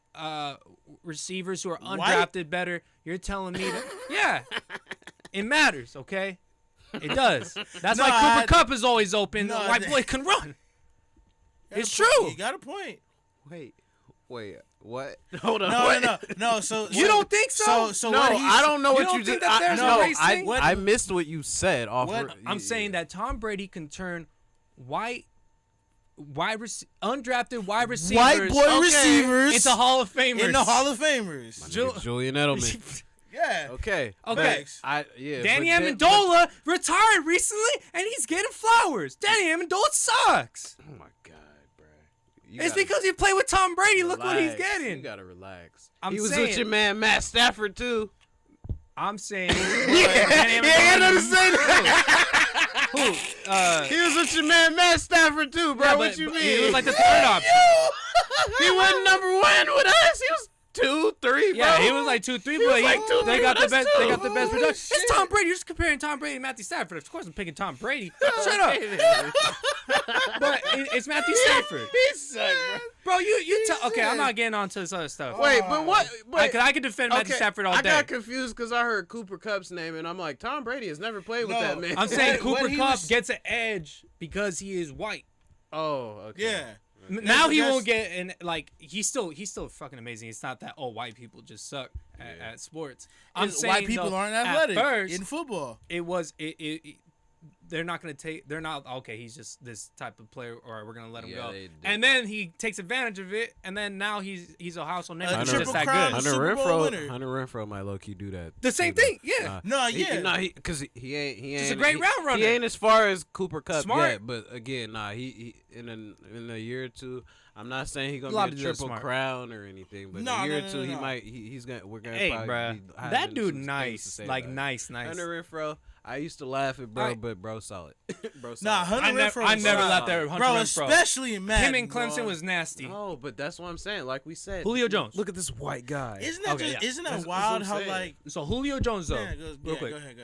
receivers who are White? undrafted better. You're telling me that? Yeah, it matters. Okay, it does. That's No, why Cooper Kupp is always open. No, White boy can run. Got It's a point. true. You got a point. Wait, what? Hold on. No. So You don't think so? So No, what he's, I don't know You what don't you think did. that there's a race thing? I missed what you said. I'm saying that Tom Brady can turn undrafted wide receivers white boy receivers into Hall of Famers. in the Hall of Famers. Julian Edelman. Yeah. Okay. Okay. Danny but Amendola retired recently, and he's getting flowers. Danny Amendola sucks. Oh my God, bro. It's because he played with Tom Brady. Look what he's getting. You gotta relax. I'm he was saying- with your man Matt Stafford too. I'm saying. Yeah, I gotta say that. Who? He was with your man Matt Stafford too, bro. Yeah, what but you mean? He was like the third option. He wasn't number 1 with us. He was 2, 3, bro. Yeah, he was like 2-3, He but was like 2, they 3 got the with us, best. too. They got the best Holy production. shit. It's Tom Brady. You're just comparing Tom Brady and Matthew Stafford. Of course, I'm picking Tom Brady. Shut up. But it's Matthew Stafford. He sucked, Bro, you tell. Okay, I'm not getting onto this other stuff. bro. Wait, but what? I could defend Matthew Stafford all I day. got confused because I heard Cooper Kupp's name, and I'm like, Tom Brady has never played with No, that man. I'm saying What Cooper he Kupp was- gets an edge because he is white. Oh, okay. Yeah. Now he that's- won't get and like he's still fucking amazing. It's not that white people just suck at sports. I'm Because saying white people though, aren't at athletic first, in football. they're not gonna take. They're not okay. He's just this type of player, or we're gonna let him Yeah, go. they do. And then he takes advantage of it, and then now he's a household name. A He's triple just that crown good. Hunter Super Bowl winner. Renfro might low key do that. The same too, thing, bro. yeah. No, yeah. Because he ain't. Just a great route runner. He ain't as far as Cooper Kupp Smart. yet, but again, he in a year or two. I'm not saying he's A lot gonna of be a dudes triple smart. crown or anything, but No, in a year no, or two no, he no. might. He's gonna. We're gonna. Hey, probably bruh, be having that dude some things to nice, say like about it. nice. Hunter Renfro. I used to laugh at bro, Alright. but bro solid. Bro solid. Nah, Hunter I Renfro. never was laughed solid. at Hunter Bro, Renfro. especially in Madden. Him and Clemson dog. was nasty. No, but that's what I'm saying. Like we said, Julio Jones. Look at this white guy. Isn't that Okay, just? yeah. Isn't That's that what wild? I'm How saying. like? So Julio Jones though, Yeah, real quick. Go ahead.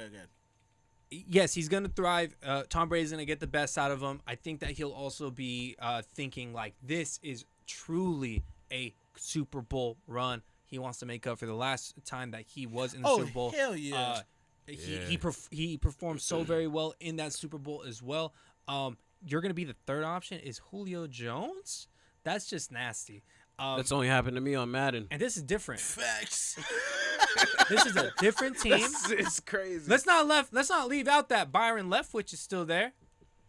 Yes, he's gonna thrive. Tom Brady's gonna get the best out of him. I think that he'll also be thinking like this is truly a Super Bowl run. He wants to make up for the last time that he was in the Oh, Super Bowl. hell yeah. He performed so very well in that Super Bowl as well. You're gonna be the third option. Is Julio Jones? That's just nasty. That's only happened to me on Madden. And this is different. Facts. This is a different team. It's crazy. Let's not leave out that Byron Leftwich is still there.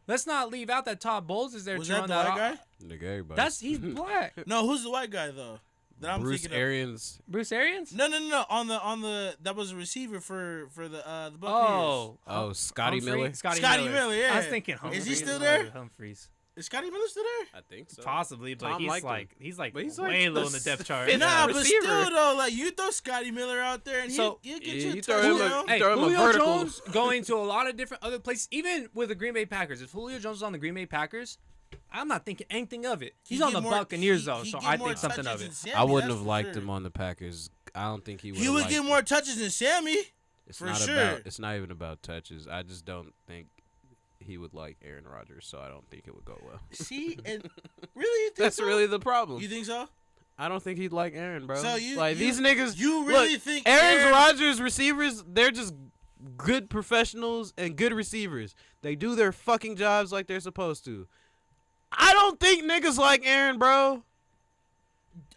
Let's not leave out that Todd Bowles is there Was to that run the that white off. guy? Nigga, everybody. He's black. No, who's the white guy though? That I'm Bruce thinking of. Arians. Bruce Arians? No. On the that was a receiver for the Buccaneers. Oh, Scotty Humphrey? Miller. Scotty Miller, yeah. I was thinking Humphreys. Is he still there? Humphreys. Is Scotty Miller still there? I think so. Possibly, but Tom he's liked him. like But he's way like low the in the depth chart. fifth Nah, but receiver. still though, like you throw Scotty Miller out there and So- he'll get Yeah, you you a throw him a- touchdown. Hey, Throw him a Julio vertical. Jones going to a lot of different other places, even with the Green Bay Packers. If Julio Jones is on the Green Bay Packers, I'm not thinking anything of it. He's He'd on get the more- Buccaneers he- though, he'd so get I more think something touches of than it. Sammy, I wouldn't that's have for liked sure. him on the Packers. I don't think he would. He would get more touches than Sammy. It's for not sure. about. It's not even about touches. I just don't think he would like Aaron Rodgers, so I don't think it would go well. See, and really, you think That's so? really the problem. You think so? I don't think he'd like Aaron, bro. So you like you- these niggas. You really look, think Aaron Rodgers receivers? They're just good professionals and good receivers. They do their fucking jobs like they're supposed to. I don't think niggas like Aaron, bro.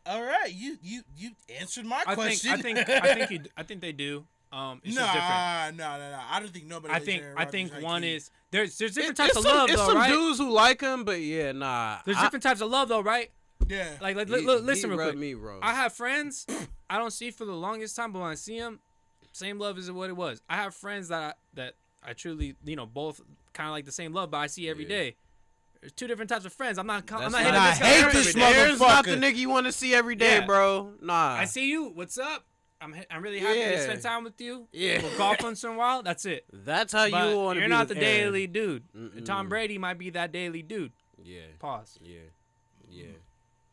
All right, you answered my question. I think they do. It's just different. No. I don't think nobody. I likes think Aaron I Rodgers think like one you. is there's different types of love It's though, some right? dudes who like him, but yeah, nah. There's different types of love though, right? Yeah. Like He listen real rubbed quick. me wrong. I have friends I don't see for the longest time, but when I see them, same love is what it was. I have friends that I truly, both kind of like the same love, but I see every day. There's two different types of friends. I'm not hitting not- this I guy hate every this day. Aaron's not the motherfucker. nigga you want to see every day, Yeah. bro. Nah. I see you. What's up? I'm really happy to Yeah. spend time with you. Yeah. We'll golf once in a while. That's it. That's how But you want to be. you're not with the Aaron. daily dude. Mm-mm. Tom Brady might be that daily dude. Yeah. Pause. Yeah.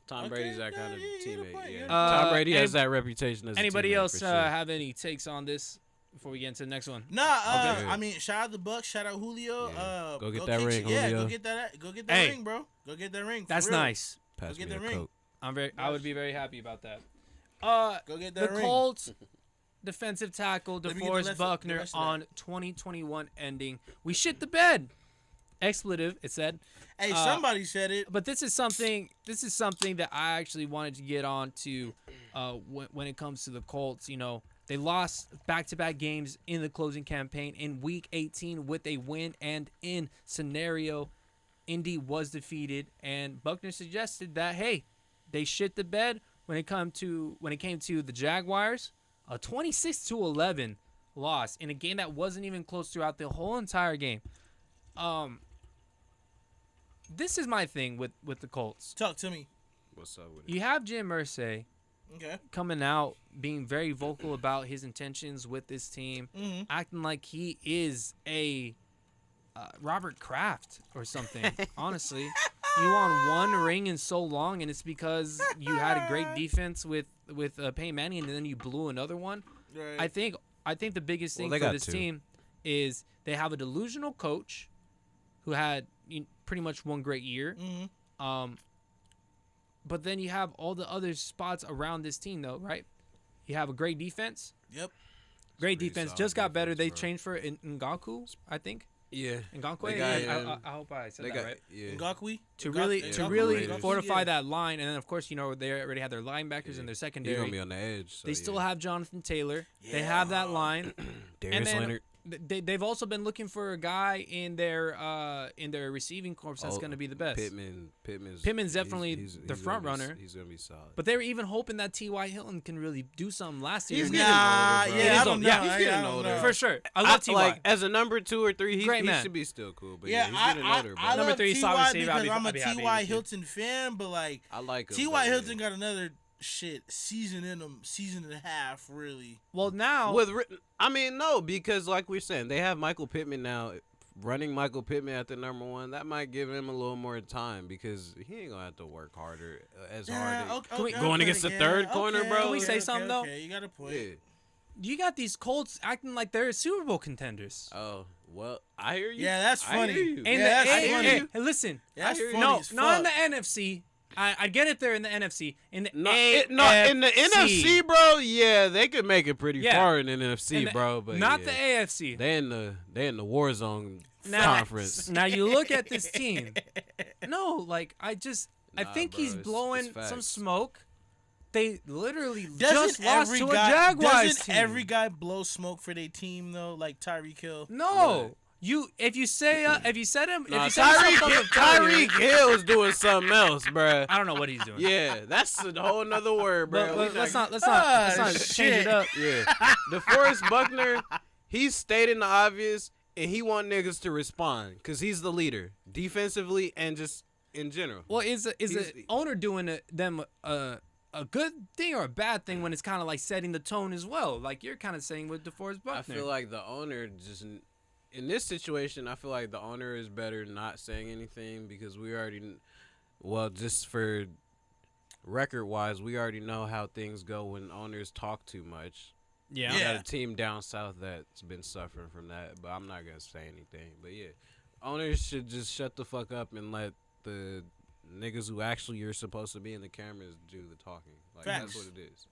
Tom Okay, Brady's that kind of yeah, you got a teammate. point, Yeah. yeah. Tom Brady has any- that reputation as a Anybody teammate, else for sure. have any takes on this before we get into the next one? Nah, Okay. I mean, shout out the Bucs, shout out Julio. Yeah. Go get that kick ring, shit. Yeah, Julio. go get that Hey. ring, bro. Go get that ring. for That's real. nice. Pass Go get me that a ring. Coke. I would be very happy about that. Go get The that ring. Colts defensive tackle me get the DeForest rest of- the Buckner rest of on 2021 ending. We shit the bed. Expletive, it said. Hey, somebody said it. But this is something that I actually wanted to get on to when it comes to the Colts. They lost back-to-back games in the closing campaign in Week 18 with a win, and in scenario, Indy was defeated. And Buckner suggested that, hey, they shit the bed when it came to the Jaguars, a 26-11 loss in a game that wasn't even close throughout the whole entire game. This is my thing with the Colts. Talk to me. What's up with it? You have Jim Irsay Okay. coming out, being very vocal about his intentions with this team, Mm-hmm. acting like he is a Robert Kraft or something. Honestly, you won one ring in so long, and it's because you had a great defense with Peyton Manning, and then you blew another one. Right. I think the biggest thing they for got this two. team is they have a delusional coach who had pretty much one great year. Mm-hmm. But then you have all the other spots around this team, though, right? You have a great defense. Yep. Great pretty defense. solid Just got better. defense, They bro. changed for Ngaku, I think. Yeah. Ngaku. They got I hope I said They that got right. yeah. Ngakwe. To Ngakwe, really Raiders. fortify yeah. that line, and then of course they already have their linebackers Yeah. and their He's secondary. gonna be on the edge. So They still yeah. have Jonathan Taylor. They Yeah. have that line. Darius and then Leonard. they've also been looking for a guy in their receiving corps that's going to be the best. Pittman's definitely the front runner. He's gonna be solid. But they were even hoping that T.Y. Hilton can really do something last year. He's And getting Nah, older, bro. yeah, He's I don't old. know. Yeah, he's getting I don't older. know. For sure. I love T.Y. Like as a number 2 or 3, Great he man. should be still cool. But Yeah, he's getting older, bro. I Number love 3 solid T.Y. receiver. because I'm a I'd be happy T.Y. with you. Hilton fan, but like I like him. T.Y. but, Hilton yeah. got another season in him, season and a half, really. Well, now No, because like we're saying, they have Michael Pittman now. Running Michael Pittman at the number 1, that might give him a little more time because he ain't gonna have to work harder as hard. Going against the third corner, bro? Can we say something, though? Okay, you got a point. Yeah. you got these Colts acting like they're Super Bowl contenders. Oh well, I hear you. Yeah, that's I funny. hear you. In Yeah, the that's hey, funny. hey, hey, listen. Yeah, that's I hear you. funny No, as not in fuck. the NFC. I get it there in the NFC. In the No, AFC. in the NFC, bro. Yeah, they could make it pretty Yeah. far in the NFC, In the- bro. But not yeah. the AFC. They in the war zone Now- conference. Now you look at this team. No, like I Nah, think bro, he's it's blowing facts. some smoke. They literally just Doesn't lost every to a guy? Jaguars Doesn't team. every guy blow smoke for their team though? Like Tyreek Hill. No, if you said him, if you said Nah, something of Tyreek Hill is doing something else, bro. I don't know what he's doing. Yeah, that's a whole nother word, bro. But let's not Ah, change it up. Yeah, DeForest Buckner, he's stating the obvious, and he want niggas to respond because he's the leader, defensively and just in general. Well, is the He's- owner doing them a good thing or a bad thing when it's kind of like setting the tone as well? Like you're kind of saying with DeForest Buckner. I feel like the owner just in this situation, I feel like the owner is better not saying anything because we already, well, just for record wise, we already know how things go when owners talk too much. yeah. We Yeah. got a team down south that's been suffering from that, but I'm not gonna say anything. But yeah, owners should just shut the fuck up and let the niggas who actually are supposed to be in the cameras do the talking. Like Facts. that's what it is.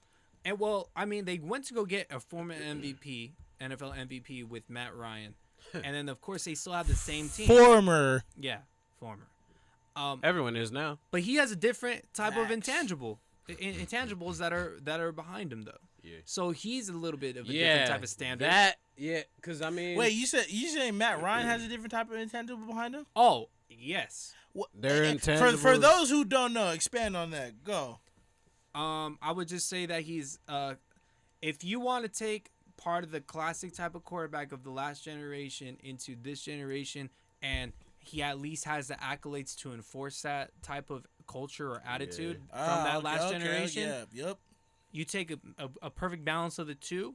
And well, I mean, they went to go get a former MVP, NFL MVP with Matt Ryan, and then of course they still have the same team. Former. Yeah, former. Everyone is now. But he has a different type of Facts. intangibles that are behind him though. Yeah. So he's a little bit of a different type of standard. Because I mean, Wait, you saying Matt Ryan has a different type of intangible behind him? Oh yes. they're For intangibles. those who don't know, expand on that. Go. I would just say that he's if you want to take part of the classic type of quarterback of the last generation into this generation, and he at least has the accolades to enforce that type of culture or attitude from that last generation. Yep. You take a perfect balance of the two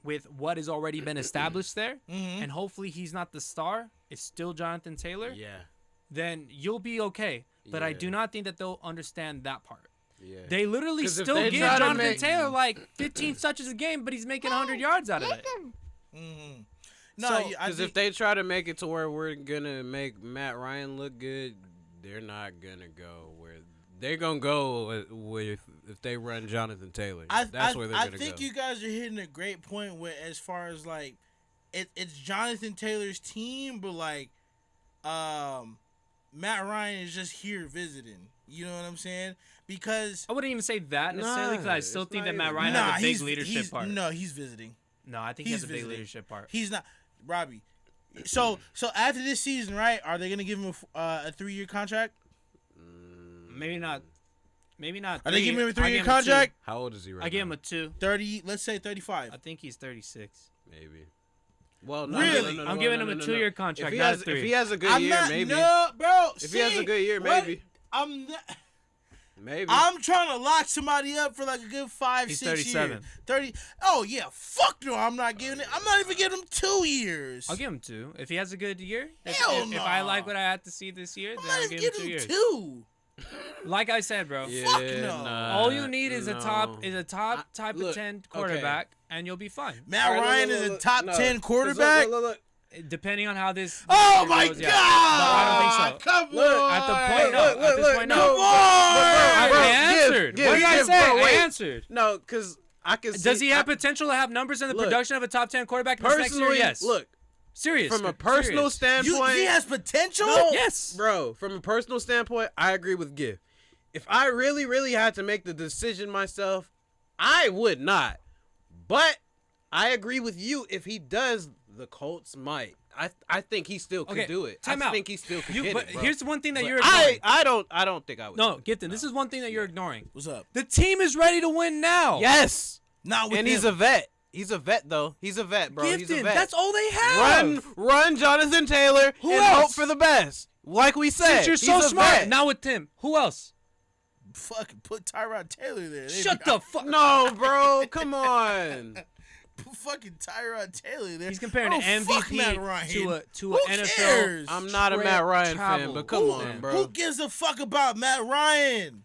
with what has already been established there, and hopefully he's not the star. It's still Jonathan Taylor. Yeah. Then you'll be okay. But I Yeah. do not think that they'll understand that part. Yeah. They literally 'Cause if still they give try to Jonathan make- Taylor like 15 touches a game, but he's making 100 yards out of it. No, So, I Because if think they try to make it to where we're gonna make Matt Ryan look good, they're not gonna go where they're gonna go with if they run Jonathan Taylor. That's where they're I gonna think go. you guys are hitting a great point with as far as like it's Jonathan Taylor's team, but like Matt Ryan is just here visiting. You know what I'm saying? Because I wouldn't even say that necessarily because I still it's think not that Matt even- Ryan has a big leadership part. No, he's visiting. No, I think he has a big visiting. leadership part. He's not Robbie. So after this season, right? Are they gonna give him a 3-year contract? Maybe not. Maybe not. Are they giving him a I 3-year give him a two. contract? How old is he right I give him now? a 2. 30. Let's say 35. I think he's 36. Maybe. Well, no, Really? no, I'm giving him a 2-year contract, If he not has, a 3. if he has a good I'm year, not. maybe. No, bro. If he has a good year, what? maybe. I'm not. Maybe. I'm trying to lock somebody up for like a good 5, He's 6 37. years. 30. Oh yeah, fuck no. I'm not giving it. I'm not even giving him 2 years. I'll give him 2 if he has a good year. Hell If I no. like what I had to see this year, I'm then not I'll even give him 2 giving him years. 2. Like I said, bro. yeah, fuck no. All you need is no. a top type look, of 10 quarterback, and you'll be fine. Matt All right, Ryan look, is a look, top no. 10 'Cause quarterback. Look. Depending on how this. Oh this my goes, god! yeah. But I don't think so. Come Look, on. At the point, no. Look, At this look, point, no. no. Come on. I bro, answered. give, What did I give, say? bro, I wait. answered. No, because I can see. Does he have potential to have numbers in the Look, production of a top 10 quarterback in this next year? personally? Yes. Look, Serious. from a personal Serious. standpoint, He has potential. No, Yes. bro. From a personal standpoint, I agree with Giff. If I really, really had to make the decision myself, I would not. But I agree with you. If he does, the Colts might. I think he still could Okay, do it. time I out. think he still could You, get but it, bro. here's the one thing that But you're ignoring. I don't think I would. No, Gifton, this is one thing that you're ignoring. What's up? The team is ready to win now. Yes. Not with And him. he's a vet. He's a vet, though. He's a vet, bro. He's a Gifton, vet. that's all they have. Run Jonathan Taylor Who and else? hope for the best. Like we said, Since you're so he's a smart. vet. Now with Tim. Who else? Fucking put Tyrod Taylor there. Shut the fuck. No, bro. Come on. Put fucking Tyrod Taylor there. He's comparing Oh, an fuck Matt MVP Ryan. to Who an NFL. cares? I'm not a Straight Matt Ryan travel. fan, but come on, bro. Who gives a fuck about Matt Ryan?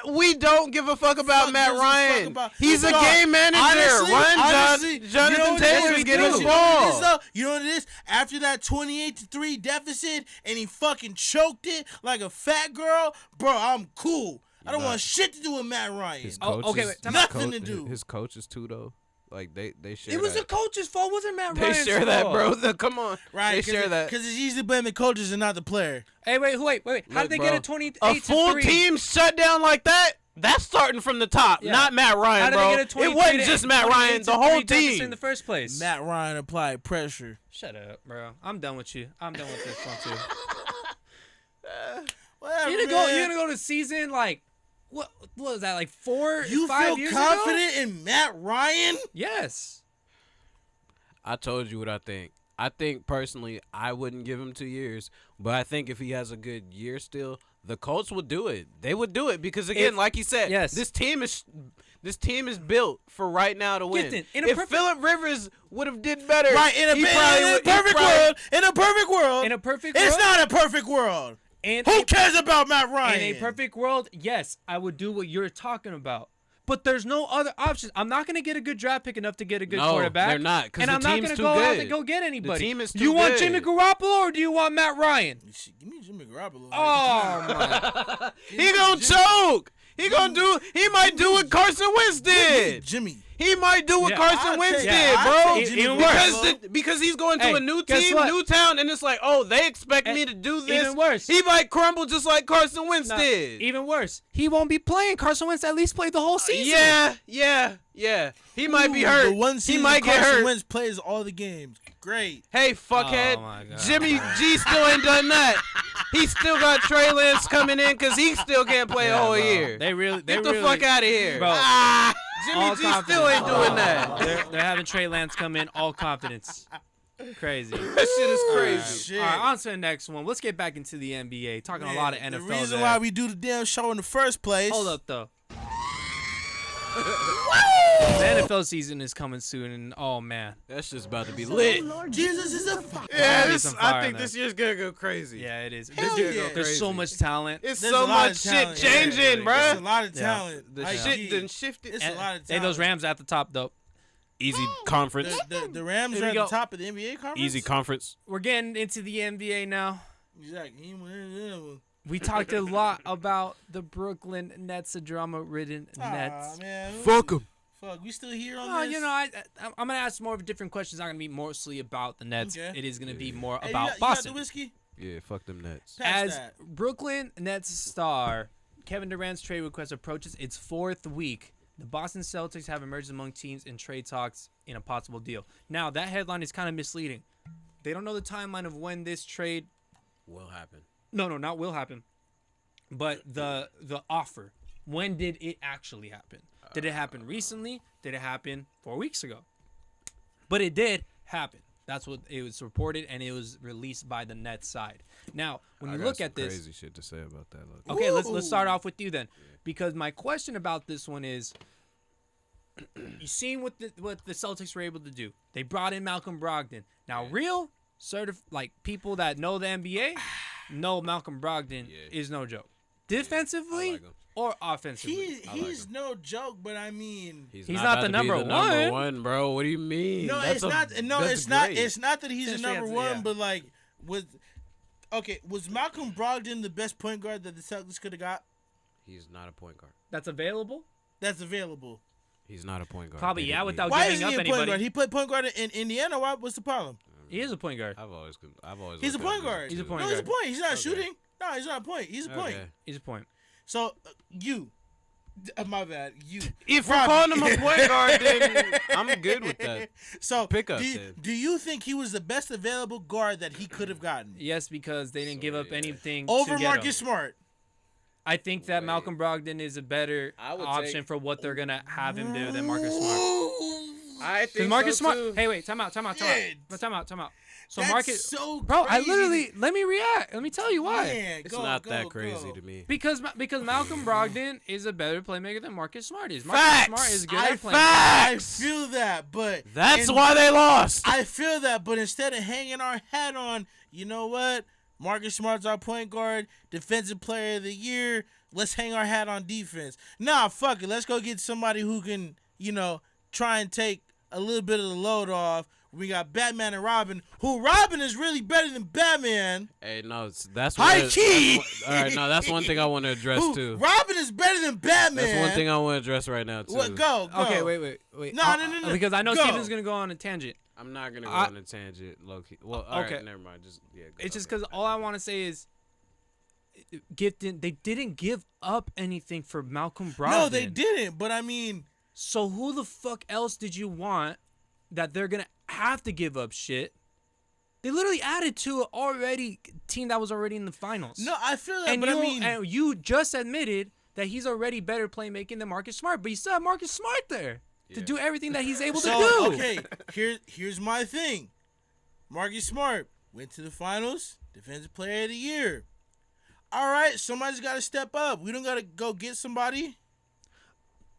We don't give a fuck about Fuck Matt gives a fuck Ryan. about- He's a No, game manager. honestly, Jonathan you know what it Taylor's is? getting You the know what it is, ball. though? You know what it is? After that 28-3 deficit, and he fucking choked it like a fat girl, bro, I'm cool. I don't want shit to do with Matt Ryan. Okay, wait, time out. Nothing to do. His coaches too, though. Like they share. It was that. the coach's fault. It wasn't Matt They Ryan's share that, fault. bro. Come on, Right, They share that. because it's easy to blame the coaches and not the player. Hey, wait. How did they Look, get a bro, 28 a to full 3? team shut down like that? That's starting from the top, Yeah. not Matt How Ryan, did bro. they get a 23 It wasn't to- just Matt 28 Ryan, to the whole 3 deficit team. in the first place. Matt Ryan applied pressure. Shut up, bro. I'm done with you. I'm done with this one too. Whatever, You're gonna man. go to season like what was that like 4 You 5 feel years confident ago? in Matt Ryan? Yes. I told you what I think. I think personally, I wouldn't give him 2 years, but I think if he has a good year still, the Colts would do it. They would do it because again, like you said, yes. this team is built for right now to win. Gifton, in a if perfect- Phillip Rivers would have did better, Right, in a perfect world. In a perfect world. In a perfect It's world, not a perfect world. and Who cares about Matt Ryan? in a perfect world, yes, I would do what you're talking about. But there's no other options. I'm not going to get a good draft pick enough to get a good No, quarterback. they're not, 'cause and the I'm not team's gonna too go out good. and go get anybody. team is Do too you want good. Jimmy Garoppolo or do you want Matt Ryan? Give me Jimmy Garoppolo. Oh my! he gonna choke. He might do what Carson Wentz did. Jimmy. He might do what Yeah, Carson I'll Wentz take- did, I'll bro. take Jimmy Even Garoppolo. Because he's going to Hey, a new guess team, what? new town, and it's like, oh, they expect And me to do this. even worse. He might crumble just like Carson Wentz No, did. even worse. He won't be playing. Carson Wentz at least played the whole season. Yeah. He might be Ooh, hurt. The one He season might get Carson hurt. Wentz plays all the games. Great. Hey, fuckhead. Oh, my God. Jimmy G still ain't done that. He still got Trey Lance coming in because he still can't play a whole bro. year. They really, Get the fuck out of here. Bro. Jimmy All G confidence. still ain't doing that. They're having Trey Lance come in all confidence. Crazy. That shit is crazy. Shit. All right, on to the next one. Let's get back into the NBA. Talking a lot of NFL. The reason there. why we do the damn show in the first place. Hold up, though. The NFL season is coming soon, and oh man, That shit's about to be lit. Jesus is a fuck. Yeah, Gonna be some I feel think there. this year's gonna go crazy. yeah, it is. Hell There's, yeah. there's so Crazy. much talent. It's There's so a lot much of shit talent. changing, It's a bruh. lot of Yeah. talent. The High Shit key. done shifted. It's a lot of Hey, talent. those Rams at the top though. Easy conference. The Rams Here are we at go. the top of the NBA conference. Easy conference. We're getting into the NBA now. Exactly. We talked a lot about the Brooklyn Nets, a drama-ridden Aw, Nets. man. Fuck 'em. Fuck, we still here on Oh, this? you know, I'm gonna ask more of different questions. Not gonna be mostly about the Nets. Okay. It is gonna be more Hey, about you got Boston. the whiskey? Yeah, fuck them Nets. Pass As that. Brooklyn Nets star Kevin Durant's trade request approaches its 4th week, the Boston Celtics have emerged among teams in trade talks in a possible deal. Now, that headline is kind of misleading. They don't know the timeline of when this trade. Will happen. No, not will happen, but the offer. When did it actually happen? Did it happen recently? Did it happen 4 weeks ago? But it did happen. That's what it was reported, and it was released by the Nets side. Now, when you look at this, crazy shit to say about that. Look. okay, let's Ooh. start off with you then, because my question about this one is, you seen what the Celtics were able to do? They brought in Malcolm Brogdon. Now, real people that know the NBA know Malcolm Brogdon Yeah. is no joke, defensively I like him. or offensively. He's no joke, but I mean, He's not not about the to be number number one. one, bro. What do you mean? no, That's it's a- not. No, that's it's not. great. It's not that he's a Just number answer, one, yeah. but like was Malcolm Brogdon the best point guard that the Celtics could have got? He's not a point guard. That's available. That's available. He's not a point guard. Probably, They yeah, didn't without need Why giving isn't up he a point anybody. guard? He played point guard in Indiana. What's the problem? He is a point guard. him. I've always. He's a looked point at him guard. He's a too. point No, he's a guard. point. He's not Okay. shooting. No, he's not a point. He's a point. Okay. He's a point. So my bad. You. If we're Robbie. calling him a point guard, then I'm good with that. So Pickup, do, then. do you think he was the best available guard that he could have gotten Yes, because they didn't give up yeah. anything over to get Marcus him. Smart? I think that Wait. Malcolm Brogdon is a better I would option take- for what they're gonna have him do than Marcus Smart. I Because think Marcus so Smart. too. Hey, wait, time out. Yeah. Time out. So That's Marcus, so bro, I crazy. literally let me react. Let me tell you why. Man, It's go, not go, that crazy go. to me. Because Malcolm Brogdon is a better playmaker than Marcus Smart is. Marcus Facts! Smart is good I, at playing. I feel that, but That's and why they lost. I feel that, but instead of hanging our hat on, you know what? Marcus Smart's our point guard, defensive player of the year. Let's hang our hat on defense. Nah, fuck it. Let's go get somebody who can, try and take a little bit of the load off. We got Batman and Robin, who Robin is really better than Batman. Hey, no, that's High what- key. All right, no, that's one thing I want to address Who, too. Robin is better than Batman. That's one thing I want to address right now too. What? Go. Okay, wait. No. Because I know Go. Steven's gonna go on a tangent. I'm not gonna go I- on a tangent, low key. Well, all right, Okay. never mind. Just yeah. Go, It's just okay. because all I want to say is, they didn't give up anything for Malcolm Brogdon. No, they didn't. But I mean, So who the fuck else did you want that they're gonna have to give up shit? They literally added to an already team that was already in the finals. no, I feel that. and but you, I mean, and you just admitted that he's already better playmaking than Marcus Smart, but you still have Marcus Smart there to Yeah. do everything that he's able to so do. okay, here's my thing. Marcus Smart went to the finals, defensive player of the year. All right, somebody's got to step up. We don't got to go get somebody.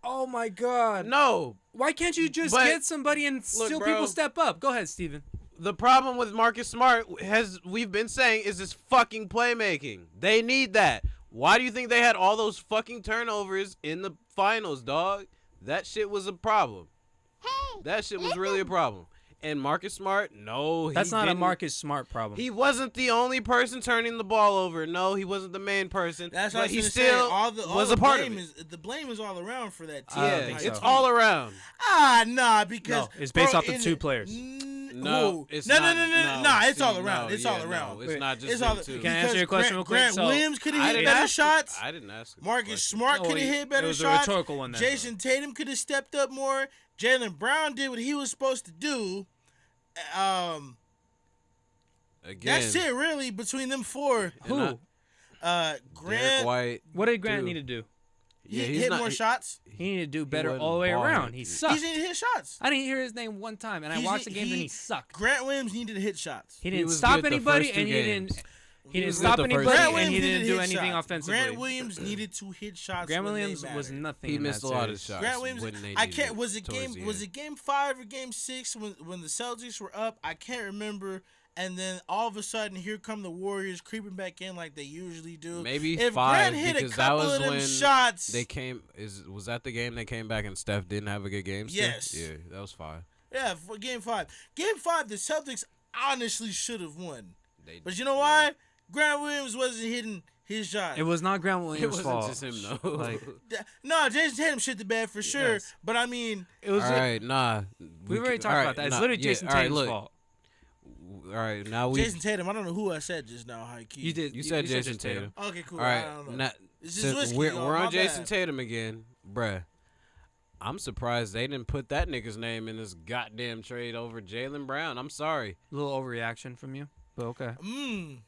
Oh my God! no. Why can't you just But- get somebody and still bro. people step up? Go ahead, Steven. The problem with Marcus Smart, we've been saying, is his fucking playmaking. They need that. Why do you think they had all those fucking turnovers in the finals, dog? That shit was a problem. That shit was really a problem. And Marcus Smart, no, That's not a didn't. Marcus Smart problem. He wasn't the only person turning the ball over. No, he wasn't the main person. That's what but I he was still gonna say. was a part of blame it. the blame is all around for that team. I don't Yeah, think it's so. all around. Nah, because No, it's based off the in two the- players. No, it's no, not. no, it's See, all around. no, it's yeah, all around. No, it's not just It's them all two. Can I answer your question real quick? Grant So, Williams could I have hit didn't better ask- shots. I didn't ask. the Marcus question. Smart No, could have hit better it was a shots. rhetorical one then. Jason Tatum could have stepped up more. Jaylen Brown did what he was supposed to do. Again, That's it, really, between them four. Who? Derek Grant, White. What did Grant Dude. need to do? he he's hit not- more shots. He needed to do better wasn't all the way balling. around. He He sucked. just needed to hit shots. I didn't hear his name one time, and I watched the games and he sucked. Grant Williams needed to hit shots. He didn't was stop good the anybody, first two and he games. didn't. He didn't was stop good the first anybody, two and games. he needed didn't to do hit anything shots. offensively. Grant Williams needed to hit shots. Grant when they Williams was mattered. nothing. He in missed that a lot of series. shots. Grant Williams. when they I needed can't. it Was it towards game? the Was end. it game 5 or game 6 when the Celtics were up? I can't remember. And then all of a sudden, here come the Warriors creeping back in like they usually do. Maybe if 5 Grant hit a because that couple was of them when shots, they came. Was that the game they came back and Steph didn't have a good game? Still? Yes. Yeah, that was 5. yeah, for game 5. Game 5, the Celtics honestly should have won. They, But you know why? Grant Williams wasn't hitting his shot. It was not Grant It Williams' wasn't fault. just him, no. Like, No, Jason Tatum shit the bed for sure. Yes. But I mean, it was. all right, nah. We've already talked about that. It's literally Jason Tatum's fault. All right, now we. Jason Tatum. I don't know who I said just now. High key. You did. You said Jason Tatum. Okay, cool. All right, I don't know. now, It's just since whiskey, we're y'all. on My Jason bad. Tatum again, bruh. I'm surprised they didn't put that nigga's name in this goddamn trade over Jaylen Brown. I'm sorry. A little overreaction from you, but okay.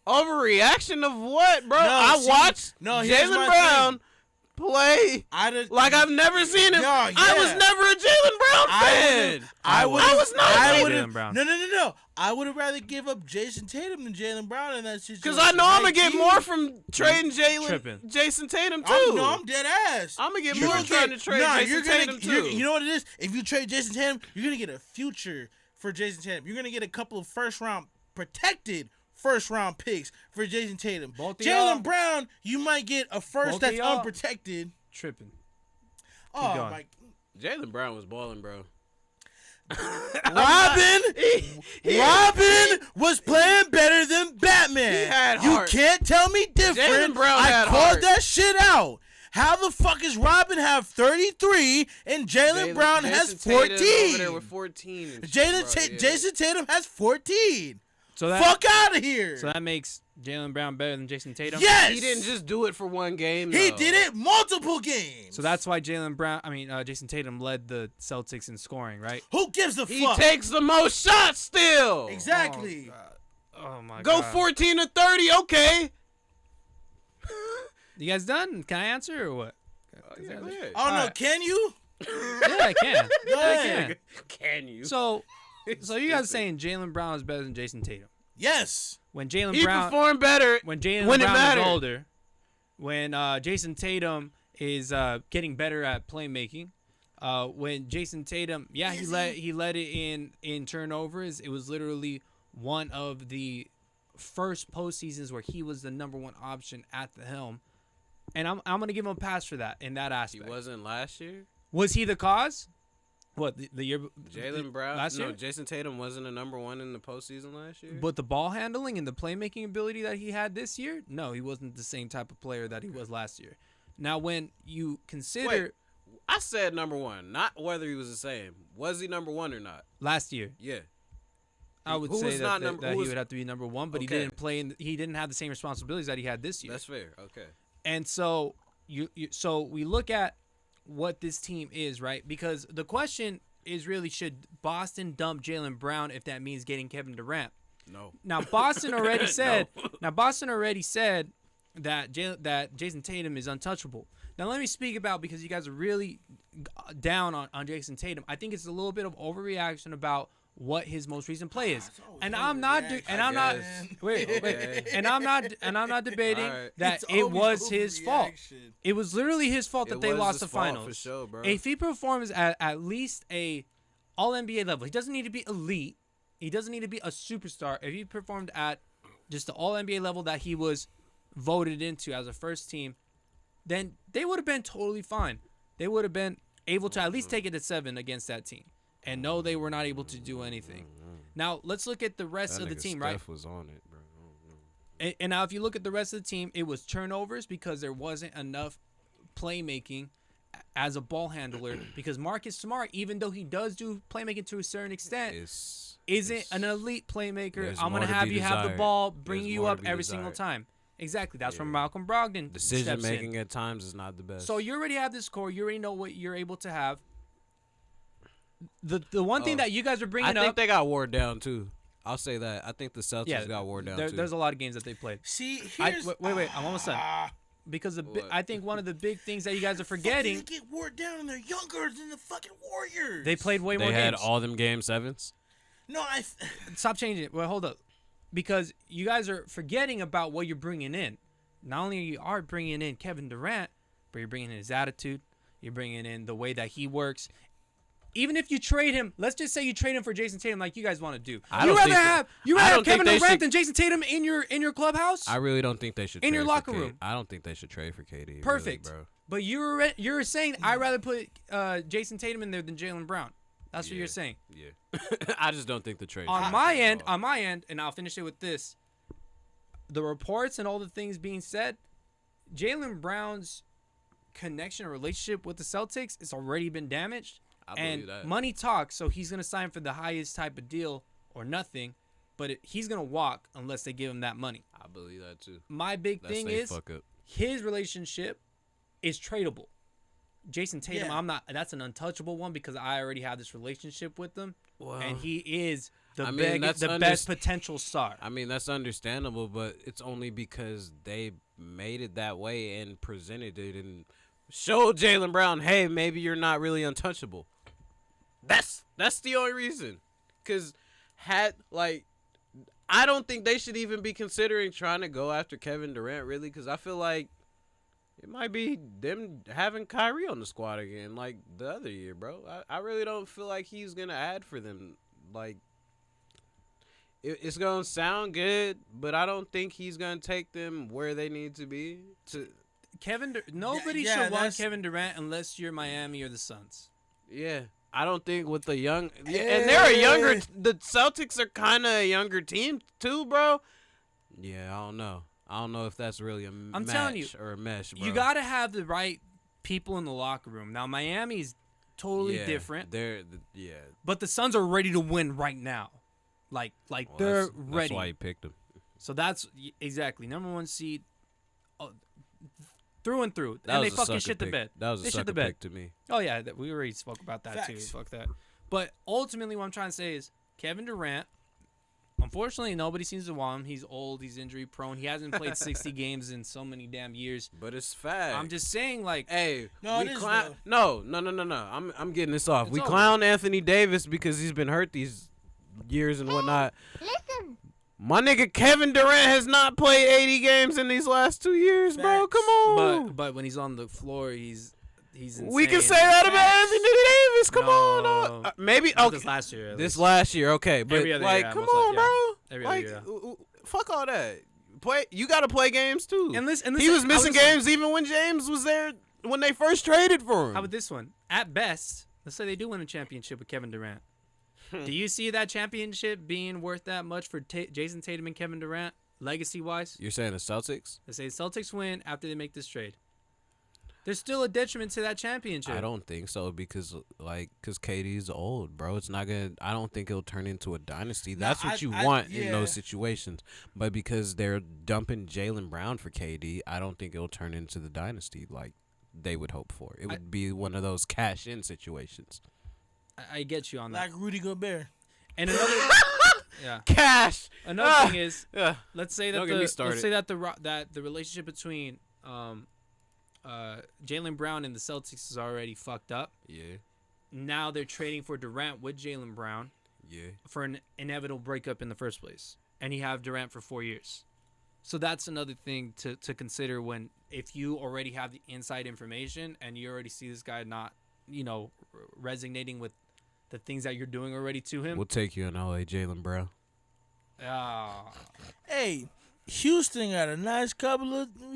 Overreaction of what, bro? No, I see, watched no, here's my Jaylen Brown play like I've never seen him. No, I yeah. was never a Jaylen Brown fan. I was not. I Jaylen would Brown. No. I would have rather give up Jason Tatum than Jaylen Brown in that situation. Because I know I'm going to High get key. more from trading Tripping. Jason Tatum, too. I'm dead ass. I'm going to get You more gonna trying to trade Jason you're gonna, Tatum, too. You know what it is? If you trade Jason Tatum, you're going to get a future for Jason Tatum. You're going to get a couple of protected first-round picks for Jason Tatum. Both of y'all- Jaylen Brown, you might get a first Both of that's y'all- unprotected. Tripping. Oh, going. my. Jaylen Brown was balling, bro. Robin was playing better than Batman. He had you heart. can't tell me different. Jaylen Brown I had called heart. that shit out. How the fuck is Robin have 33 and Jaylen Brown has Jason Tatum 14? over there with 14. and shit, bro, yeah. Jason Tatum has 14. So that Fuck out of here. So that makes Jaylen Brown better than Jason Tatum. Yes. He didn't just do it for one game, He though. did it multiple games. So that's why Jason Tatum led the Celtics in scoring, right? Who gives a He fuck? takes the most shots still. Exactly. Oh my Go god. 14 to 30, okay. You guys done? Can I answer or what? Yeah, go ahead. Oh no, Alright. can you? Yeah, I can. Go I ahead. can. Can you? So you guys saying Jaylen Brown is better than Jason Tatum? Yes. When Jaylen He Brown performed better when Jaylen when it Brown is mattered. older, when Jason Tatum is getting better at playmaking, when Jason Tatum, he led it in turnovers. It was literally one of the first postseasons where he was the number one option at the helm, and I'm gonna give him a pass for that in that He aspect. wasn't last year. Was he the cause? What the year? Jaylen Brown. last year? No, Jason Tatum wasn't a number one in the postseason last year. But the ball handling and the playmaking ability that he had this year, no, he wasn't the same type of player that he was last year. Now, when you consider Wait, I said number one, not whether he was the same. Was he number one or not? last year, Yeah. I would Who say was that, not that, number- that who he was- would have to be number one, but he Okay. didn't play. He didn't have the same responsibilities that he had this year. That's fair. Okay. And so so we look at what this team is, right? Because the question is really, should Boston dump Jaylen Brown if that means getting Kevin Durant? No. Now Boston already said. No. Now Boston already said that Jason Tatum is untouchable. Now let me speak about, because you guys are really down on Jason Tatum. I think it's a little bit of overreaction about what his most recent play is, and I'm not and I'm not wait, and I'm not debating Alright. that It's it was always his fault. overreaction. It was literally his fault that It they was lost his the fault finals. for sure, bro. If he performs at least a All NBA level, he doesn't need to be elite. He doesn't need to be a superstar. If he performed at just the All NBA level that he was voted into as a first team, then they would have been totally fine. They would have been able to at least take it to 7 against that team. And no, they were not able to do anything. Now let's look at the rest That of the nigga team, Steph right? was on it, bro. I don't know. And now if you look at the rest of the team, it was turnovers because there wasn't enough playmaking as a ball handler because Marcus Smart, even though he does do playmaking to a certain extent, isn't an elite playmaker. I'm going to have you have the ball, bring you up every single time. Exactly. That's where Malcolm Brogdon Decision steps making in. at times is not the best. So you already have this core. You already know what you're able to have. The one thing that you guys are bringing up. I think they got wore down, too. I'll say that. I think the Celtics got wore down, too. There's a lot of games that they played. See, here's... Wait. I'm almost done. Because I think one of the big things that you guys are forgetting. They get wore down and they're younger than the fucking Warriors. They played way more games. They had all them game 7s? No, Stop changing it. Well, hold up. Because you guys are forgetting about what you're bringing in. Not only are you bringing in Kevin Durant, but you're bringing in his attitude. You're bringing in the way that he works. Even if you trade him, let's just say you trade him for Jason Tatum like you guys want to do. You rather have Kevin Durant than Jason Tatum in your clubhouse? I really don't think they should in trade your locker for room. I don't think they should trade for KD. Perfect. Really, bro. But you're saying I'd rather put Jason Tatum in there than Jaylen Brown. That's what you're saying. Yeah. I just don't think the trade. On my end, and I'll finish it with this. The reports and all the things being said, Jaylen Brown's connection or relationship with the Celtics has already been damaged. And money talks, so he's going to sign for the highest type of deal or nothing, but he's going to walk unless they give him that money. I believe that too. My big thing is his relationship is tradable. Jason Tatum, that's an untouchable one because I already have this relationship with him, and he is the best potential star. I mean, that's understandable, but it's only because they made it that way and presented it and showed Jaylen Brown, hey, maybe you're not really untouchable. That's the only reason. Because I don't think they should even be considering trying to go after Kevin Durant, really, because I feel like it might be them having Kyrie on the squad again like the other year, bro. I really don't feel like he's going to add for them. Like, it's going to sound good, but I don't think he's going to take them where they need to be. Nobody should want Kevin Durant unless you're Miami or the Suns. Yeah. I don't think with the young and they're a younger the Celtics are kind of a younger team too, bro. Yeah, I don't know if that's really a match or a mesh, bro. You got to have the right people in the locker room. Now Miami's totally different. But the Suns are ready to win right now. They're ready. That's why you picked them. So that's exactly number 1 seed. Through and through. And they fucking shit the bed. That was a sucker pick to me. Oh, yeah. We already spoke about that, too. Fuck that. But ultimately, what I'm trying to say is Kevin Durant, unfortunately, nobody seems to want him. He's old. He's injury prone. He hasn't played 60 games in so many damn years. But it's fact. I'm just saying, hey, no. I'm getting this off. We clown Anthony Davis because he's been hurt these years and whatnot. Listen. My nigga Kevin Durant has not played 80 games in these last 2 years, bro. Come on. But when he's on the floor, he's insane. We can say that about Anthony Davis. Come on. Maybe this last year. This last year, okay. But come on, bro. Every other year. Fuck all that. You got to play games too. And he was missing games even when James was there when they first traded for him. How about this one? At best, let's say they do win a championship with Kevin Durant. Do you see that championship being worth that much for Jason Tatum and Kevin Durant, legacy-wise? You're saying the Celtics? Let's say the Celtics win after they make this trade. There's still a detriment to that championship. I don't think so because KD's old, bro. It's not gonna. I don't think it'll turn into a dynasty. That's what you want in those situations. But because they're dumping Jaylen Brown for KD, I don't think it'll turn into the dynasty like they would hope for. It would be one of those cash-in situations. I get you on that. Like Rudy Gobert. And another cash. Another thing is, let's say that the the relationship between Jaylen Brown and the Celtics is already fucked up. Yeah. Now they're trading for Durant with Jaylen Brown. Yeah. For an inevitable breakup in the first place, and you have Durant for 4 years. So that's another thing to consider if you already have the inside information and you already see this guy not, resonating with the things that you're doing already to him. We'll take you in LA, Jaylen Brown. Hey, Houston got we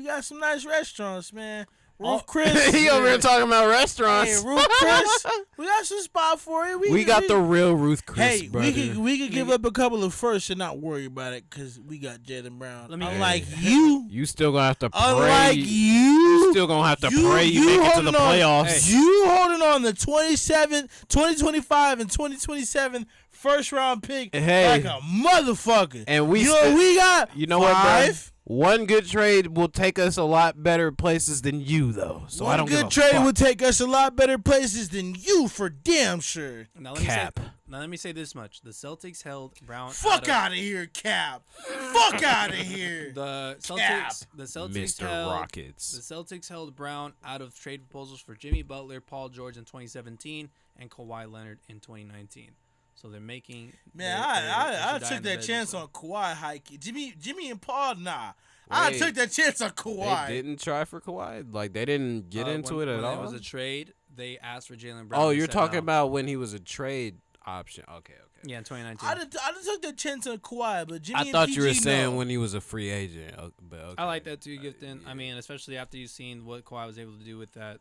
got some nice restaurants, man. Roof Chris. He over here talking about restaurants. Hey, Roof Chris. We got some spot for it. We got the real Ruth Chris, Hey, brother. we could give up a couple of firsts and not worry about it because we got Jaylen Brown. Unlike Hey. you. You still gonna have to pray. Unlike You still gonna have to pray you make it to the playoffs. You holding on the 2025 and 2027 first round pick like a motherfucker. And we you know what we got? You know what, bro? 5. One good trade will take us a lot better places than you, though. So I don't give a good trade fuck. will take us a lot better places than you, for damn sure. Now Cap. let me say this much: the Celtics held Brown. Fuck out of here, Cap. Fuck out of here. The Cap. Celtics Mr. held Rockets. The Celtics held Brown out of trade proposals for Jimmy Butler, Paul George in 2017, and Kawhi Leonard in 2019. So they're making. Man, I took that chance on Kawhi hiking. Jimmy and Paul, nah. I Wait, took that chance on Kawhi. They didn't try for Kawhi? Like, they didn't get into it at when all? It was a trade. They asked for Jaylen Brown. Oh, They you're said talking no. about when he was a trade option. Okay. Yeah, in 2019. I done took that chance on Kawhi, but Jimmy I and thought PG, you were saying no. when he was a free agent. But okay. I like that too, Gifton. yeah. I mean, especially after you've seen what Kawhi was able to do with that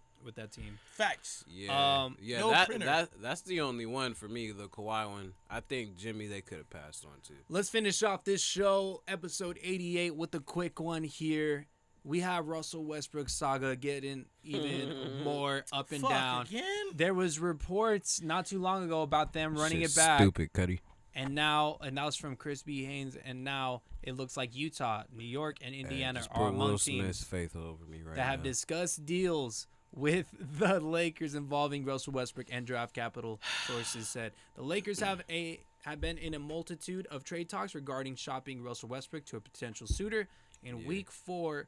team. Facts. Yeah, no printer. that's the only one for me, the Kawhi one. I think Jimmy they could have passed on to. Let's finish off this show, episode 88, with a quick one here. We have Russell Westbrook saga getting even more up and Fuck down. again? There was reports not too long ago about them running Shit's it back. Stupid, Cuddy. And that was from Chris B. Haynes, and now it looks like Utah, New York, and Indiana Just are put among Will teams Smith's faith over me right that have now. discussed deals with the Lakers involving Russell Westbrook, and draft capital sources said. The Lakers have been in a multitude of trade talks regarding shopping Russell Westbrook to a potential suitor. In week 4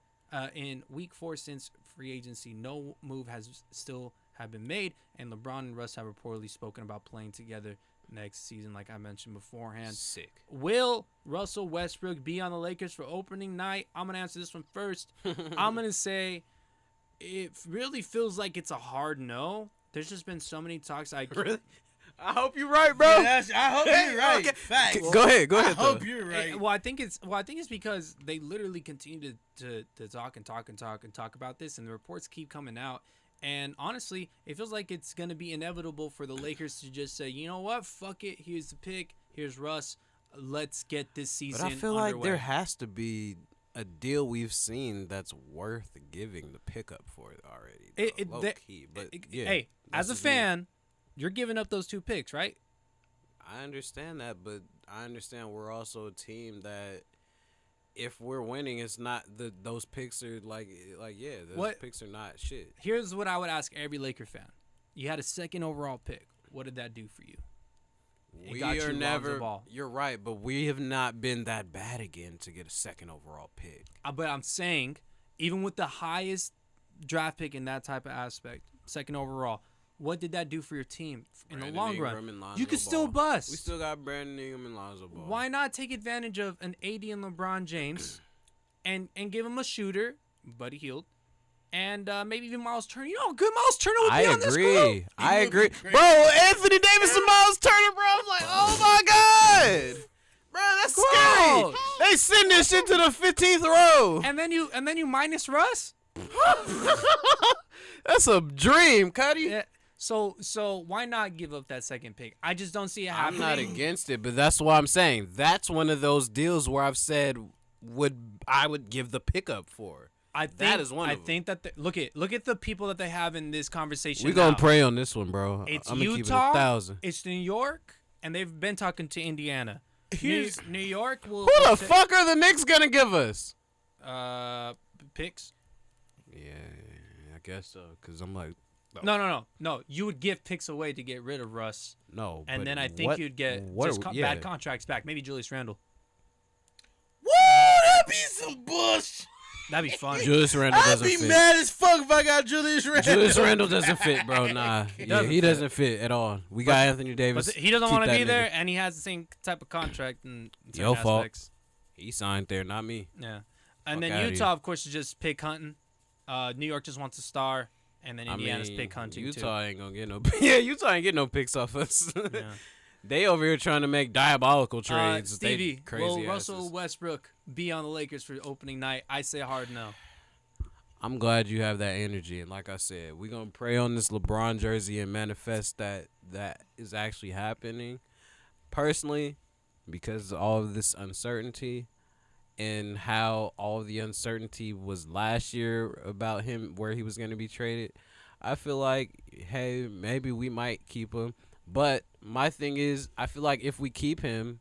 since free agency, no move has been made, and LeBron and Russ have reportedly spoken about playing together next season, like I mentioned beforehand. Sick. Will Russell Westbrook be on the Lakers for opening night? I'm gonna answer this one first. I'm gonna say it really feels like it's a hard no. There's just been so many talks. Really? I hope you're right, bro. Yeah, I hope you're right. Okay. Facts. Go ahead. I though. hope you're right. Well, I think it's because they literally continue to talk about this, and the reports keep coming out. And honestly, it feels like it's gonna be inevitable for the Lakers to just say, you know what, fuck it. Here's the pick. Here's Russ. Let's get this season But I feel underway. like there has to be a deal we've seen that's worth giving the pickup for it already. Low key, but yeah. Hey, that's as a just me. fan, you're giving up those 2 picks, right? I understand that, but I understand we're also a team that if we're winning, it's not those picks are like those picks are not shit. Here's what I would ask every Laker fan. You had a 2nd overall pick. What did that do for you? We got are you never. Lonzo Ball. You're right, but we have not been that bad again to get a 2nd overall pick. But I'm saying, even with the highest draft pick in that type of aspect, 2nd overall, what did that do for your team in the long run? You could still bust. We still got Brandon Ingram and Lonzo Ball. Why not take advantage of an AD and LeBron James and give him a shooter, Buddy Hield, and maybe even Miles Turner? You know how good Miles Turner would be on this group? I agree. Bro, Anthony Davis and Miles Turner, bro. I'm like, oh my God. Bro, that's scary. They send this shit to the 15th row. And then you minus Russ? That's a dream, Cuddy. Yeah. So why not give up that 2nd pick? I just don't see it happening. I'm not against it, but that's what I'm saying. That's one of those deals where I've said I would give the pickup for. That is one of them. I think that look at the people that they have in this conversation. We're gonna pray on this one, bro. It's I'm gonna keep it Utah, 1,000. it's New York, and they've been talking to Indiana. New York will. Who the fuck are the Knicks gonna give us? Picks. Yeah, I guess so. Cause I'm like, No. You would give picks away to get rid of Russ. no. And but then I think you'd get bad contracts back. Maybe Julius Randle. Woo, that'd be some bush. That'd be fun. Julius Randle I'd doesn't be fit. mad as fuck if I got Julius Randle. Julius Randle doesn't fit, bro. Nah, he doesn't fit at all. We got Anthony Davis. But he doesn't Keep want to that be there, nigga. and he has the same type of contract in certain Your fault. aspects. He signed there, not me. Yeah. And Fuck then outta Utah, here. of course, is just pick hunting. New York just wants a star, and then Indiana's pick hunting Utah ain't gonna get no. Yeah, Utah ain't getting no picks off us. too. Yeah. They over here trying to make diabolical trades. Stevie, They crazy will asses. Russell Westbrook be on the Lakers for opening night? I say hard no. I'm glad you have that energy. And like I said, we're going to pray on this LeBron jersey and manifest that is actually happening. Personally, because of all of this uncertainty and how all of the uncertainty was last year about him, where he was going to be traded, I feel like, hey, maybe we might keep him. But my thing is, I feel like if we keep him,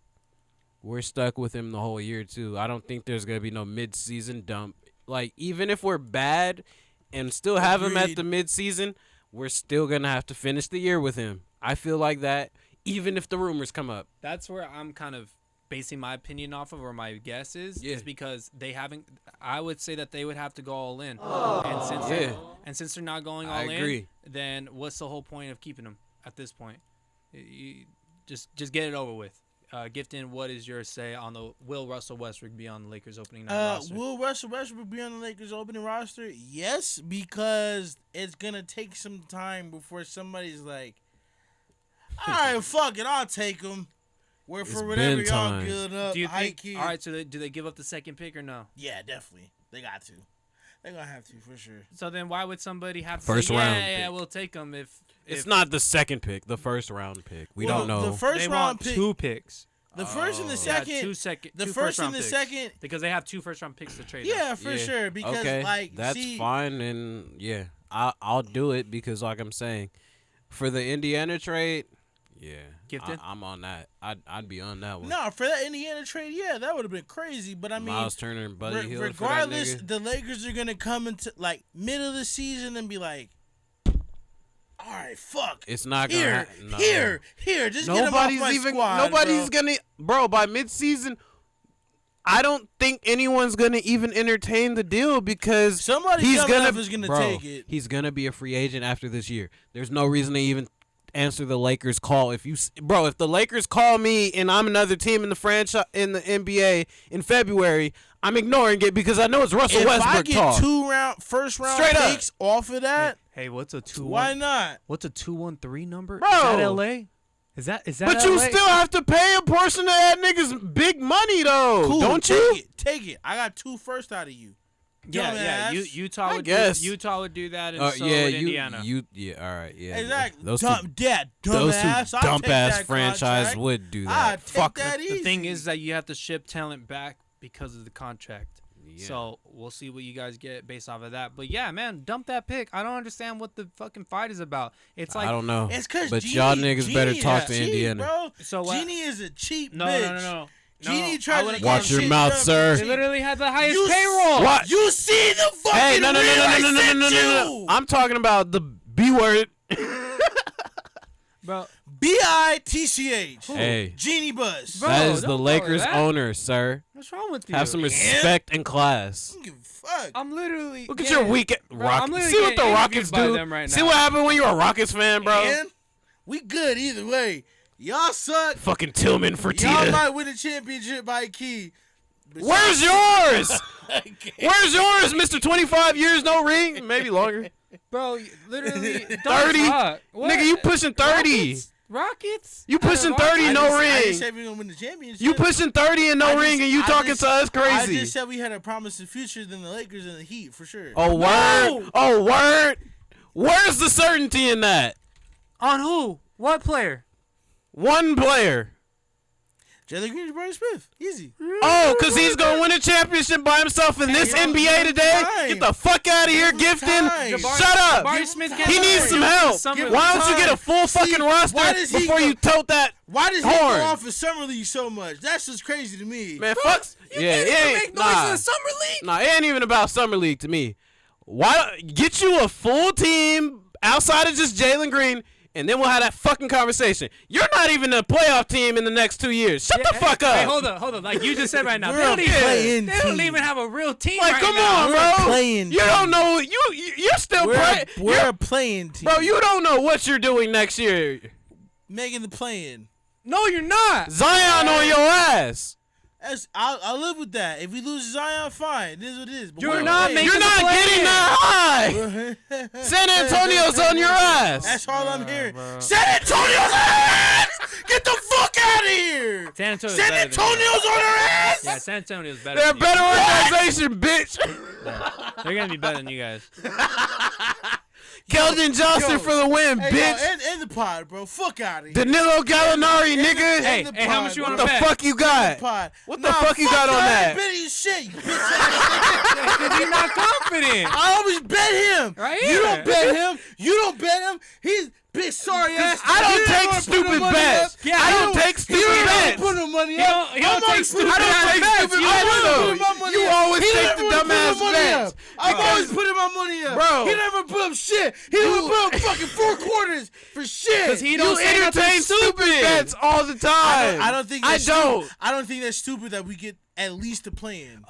we're stuck with him the whole year, too. I don't think there's going to be no mid-season dump. Like, even if we're bad and still have him at the mid-season, we're still going to have to finish the year with him. I feel like that, even if the rumors come up. That's where I'm kind of basing my opinion off of, or my guess is because they haven't. I would say that they would have to go all in. And since they're not going all in, then what's the whole point of keeping him at this point? You just get it over with. Gifton, what is your say on the will Russell Westbrook be on the Lakers opening night roster? Will Russell Westbrook be on the Lakers opening roster? Yes, because it's gonna take some time before somebody's like, all right, fuck it, I'll take him. Where for whatever y'all good up. Do you think? All right, so do they give up the second pick or no? Yeah, definitely. They got to. They're gonna have to for sure. So then, why would somebody have to first say, round? Yeah, we'll take him if it's not the second pick, the first round pick. We don't know. The first round pick, 2 picks. The first and the second. Yeah, the first and the second. Because they have 2 first-round picks to trade. Yeah, for sure. Because that's fine, and I'll do it because, like I'm saying, for the Indiana trade, Gifted? I'm on that. I'd be on that one. No, for that Indiana trade, that would have been crazy. But I mean, Miles Turner and Buddy Hield. Regardless, the Lakers are gonna come into like middle of the season and be like, all right, fuck. It's not gonna here. Just nobody's get him off my squad, nobody's gonna by midseason. I don't think anyone's gonna even entertain the deal because somebody is gonna take it. He's gonna be a free agent after this year. There's no reason to even answer the Lakers call. If the Lakers call me and I'm another team in the franchise in the NBA in February, I'm ignoring it because I know it's Russell Westbrook talk. If I get 2 first round picks off of that, hey, what's a 2-1? Why not? What's a 2-1-3 number? Bro. Is that LA? Is that? But LA? you still have to pay a portion of that nigga's big money though. Cool, don't you? Take it. I got 2 first out of you. Yeah. Utah would do that, and so would Indiana. All right, yeah. Exactly. Those those two dump ass franchise would do that. Fuck that easy. The thing is that you have to ship talent back because of the contract. Yeah. So we'll see what you guys get based off of that. But yeah, man, dump that pick. I don't understand what the fucking fight is about. It's like I don't know. It's because y'all niggas better talk to Indiana. Bro. So Genie is a cheap no, bitch. No. Genie tries to watch your mouth, sir. They literally had the highest payroll. What? You see the fucking no. I'm talking about the B word. Bro. BITCH. Hey. Genie Buzz. Bro, that is the Lakers owner, sir. What's wrong with you? Have some respect and class. I don't give a fuck. I'm literally. Look at your weekend. Rockets. See what the Rockets do. Right see what happened when you're a Rockets fan, bro. And we good either way. Y'all suck. Fucking Tillman for Y'all might win a championship by key. Where's yours? Where's yours, Mr. 25 years, no ring? Maybe longer. Bro, literally 30? Nigga, you pushing 30. Rockets? You pushing 30 and no ring. I just said we gonna win the championship. You pushing 30 and no ring and you talking to us crazy. I just said we had a promising future than the Lakers and the Heat for sure. Oh, word. Oh, word. Where's the certainty in that? On who? What player? One player. Jaylen Green, Brady Smith. Easy. Oh, because he's going to win a championship by himself in this NBA today? Get the fuck out of here, Gifton. Shut up. He needs some help. Why don't you get a full fucking roster before you tote that Why does he horn? go off in Summer League so much? That's just crazy to me. Man, fuck. It ain't noise in the Summer League. Nah, it ain't even about Summer League to me. Why get you a full team outside of just Jaylen Green? And then we'll have that fucking conversation. You're not even a playoff team in the next 2 years. Shut the fuck up. Hey, hold on. Like you just said right now, they don't even have a real team like, right come now. on, bro. Playing you don't know. You're still playing. We're a playing team. Bro, you don't know what you're doing next year. Making the play-in. No, you're not. Zion on your ass. I'll live with that. If we lose Zion, fine. It is what it is. But You're not getting that high. San Antonio's on your ass. That's all I'm hearing. Bro. San Antonio's ass! Get the fuck out of here. San Antonio's San better than you. Antonio's on their ass. Yeah, San Antonio's better. They're a than better you. organization, bitch. Yeah. They're gonna be better than you guys. Keldon Johnson for the win, Hey, bitch. yo, end the pod, bro. Fuck out of here. Danilo Gallinari, nigga. Hey, the how pod, much you bro. want What to the bet? fuck you got? Pod. What the fuck you got on that? Bet you shit, you bitch ass nigga. Because you're not confident. I always bet him. Right You here. don't bet him. You don't bet him. He's big sorry ass. I don't He didn't take wanna put no stupid money bets. up. Yeah, I don't take He stupid don't bets. put no money He up. don't- he don't I'm take always stupid putting I don't my take bets. stupid I'm bets, always though. putting my money You up. always He take never the put my dumbass money bets. up. I'm always putting my money up. Bro. He never put up shit. He never put up fucking 4 quarters for shit. 'Cause he You don't say nothing entertain stupid bets all the time. I don't think I that's don't. Stupid. I don't think that's stupid that we get at least a play-in.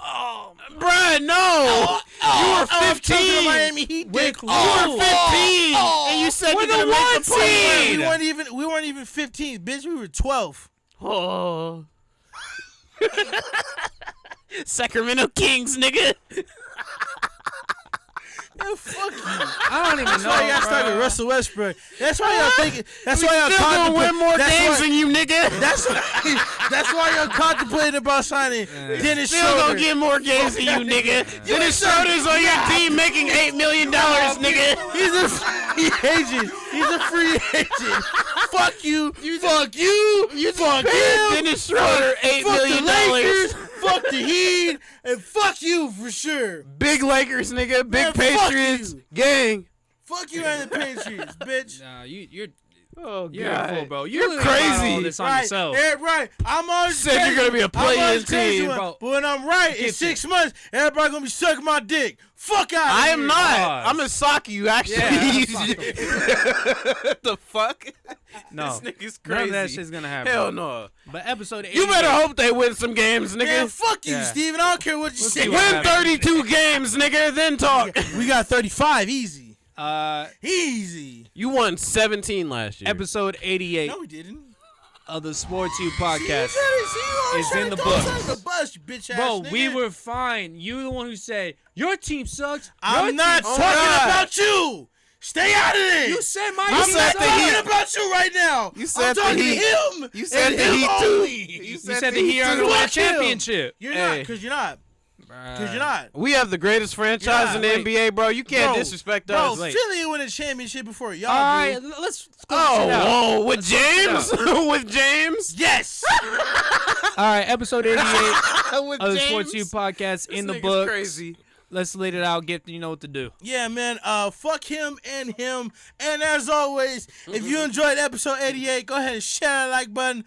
Bruh, no. You were I'm talking to 15. Miami Heat. Dick. You were 15, and you said We're you're gonna the make one the play. seed. We weren't even 15, bitch. We were 12. Oh. Sacramento Kings, nigga. Yeah, fuck you. I don't even That's know. why y'all started with bro. Russell Westbrook. That's why y'all thinking. That's why y'all Still gonna contemplate- win more that's games why- than you, nigga. That's why y'all contemplating about signing Dennis Still Schroeder. gonna get more games than you, nigga. Dennis Schroeder's on your team making $8 million, nigga. He's a free agent. He's a free agent. Fuck you. Fuck you. Fuck him. Dennis Schroeder, $8 Fuck million. the Lakers. Fuck the Heat. And fuck you for sure. Big Lakers, nigga. Big Man, fuck Patriots. you. Gang. Fuck you and the Patriots, bitch. Nah, you're Oh, you're a fool, bro. You're literally about all crazy. this on Right, yourself. yeah, right. I'm always Said you're crazy. gonna be a I'm play-in always crazy team, when- bro. But when I'm right, in Get 6 months, everybody gonna be sucking my dick. Fuck out of I here. am not. Pause. I'm gonna sock you, actually. Yeah, the fuck? No, This nigga's none of that crazy. shit's gonna happen. Hell no. But episode 88, You better hope they win some games, nigga. Man, fuck you, Yeah. Steven. I don't care what you Let's say. see what Win happens. 32 games, nigga, then talk. We got 35. Easy. Easy. You won 17 last year. episode 88 No, we didn't. of the Sports You See, podcast. you It's always in the trying to throw us books. under the bus, you bitch ass Bro, nigga. we were fine. You the one who said your team sucks. I'm Your not team talking God. about you. Stay out of this. You said my I'm team said not the sucks. Heat. talking about you right now. You said I'm the talking Heat. to him. You said and the him Heat, too. only. You said the Heat are too. gonna win a Fuck him. championship. You're Hey. not, because you're not. Because you're not. We have the greatest franchise in the wait. NBA, bro. You can't Bro, disrespect Bro, us. Wait. Philly won a championship before y'all. All right, do. let's go Oh, sit out. whoa, with Let's go sit James? With James? Yes. All right, episode 88 With of the James? Sports You podcast in the This nigga's book. crazy. Let's let it out. Get you know what to do. Yeah, man. Fuck him and him. And as always, if you enjoyed episode 88, go ahead and share that like button.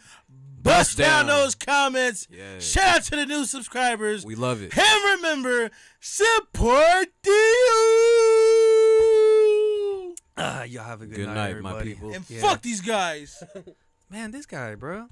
Bust down down. those comments. Yeah. Shout out to the new subscribers. We love it. And remember, support you. Y'all have a good, Good night, everybody. my people. And Yeah. fuck these guys. Man, this guy, bro.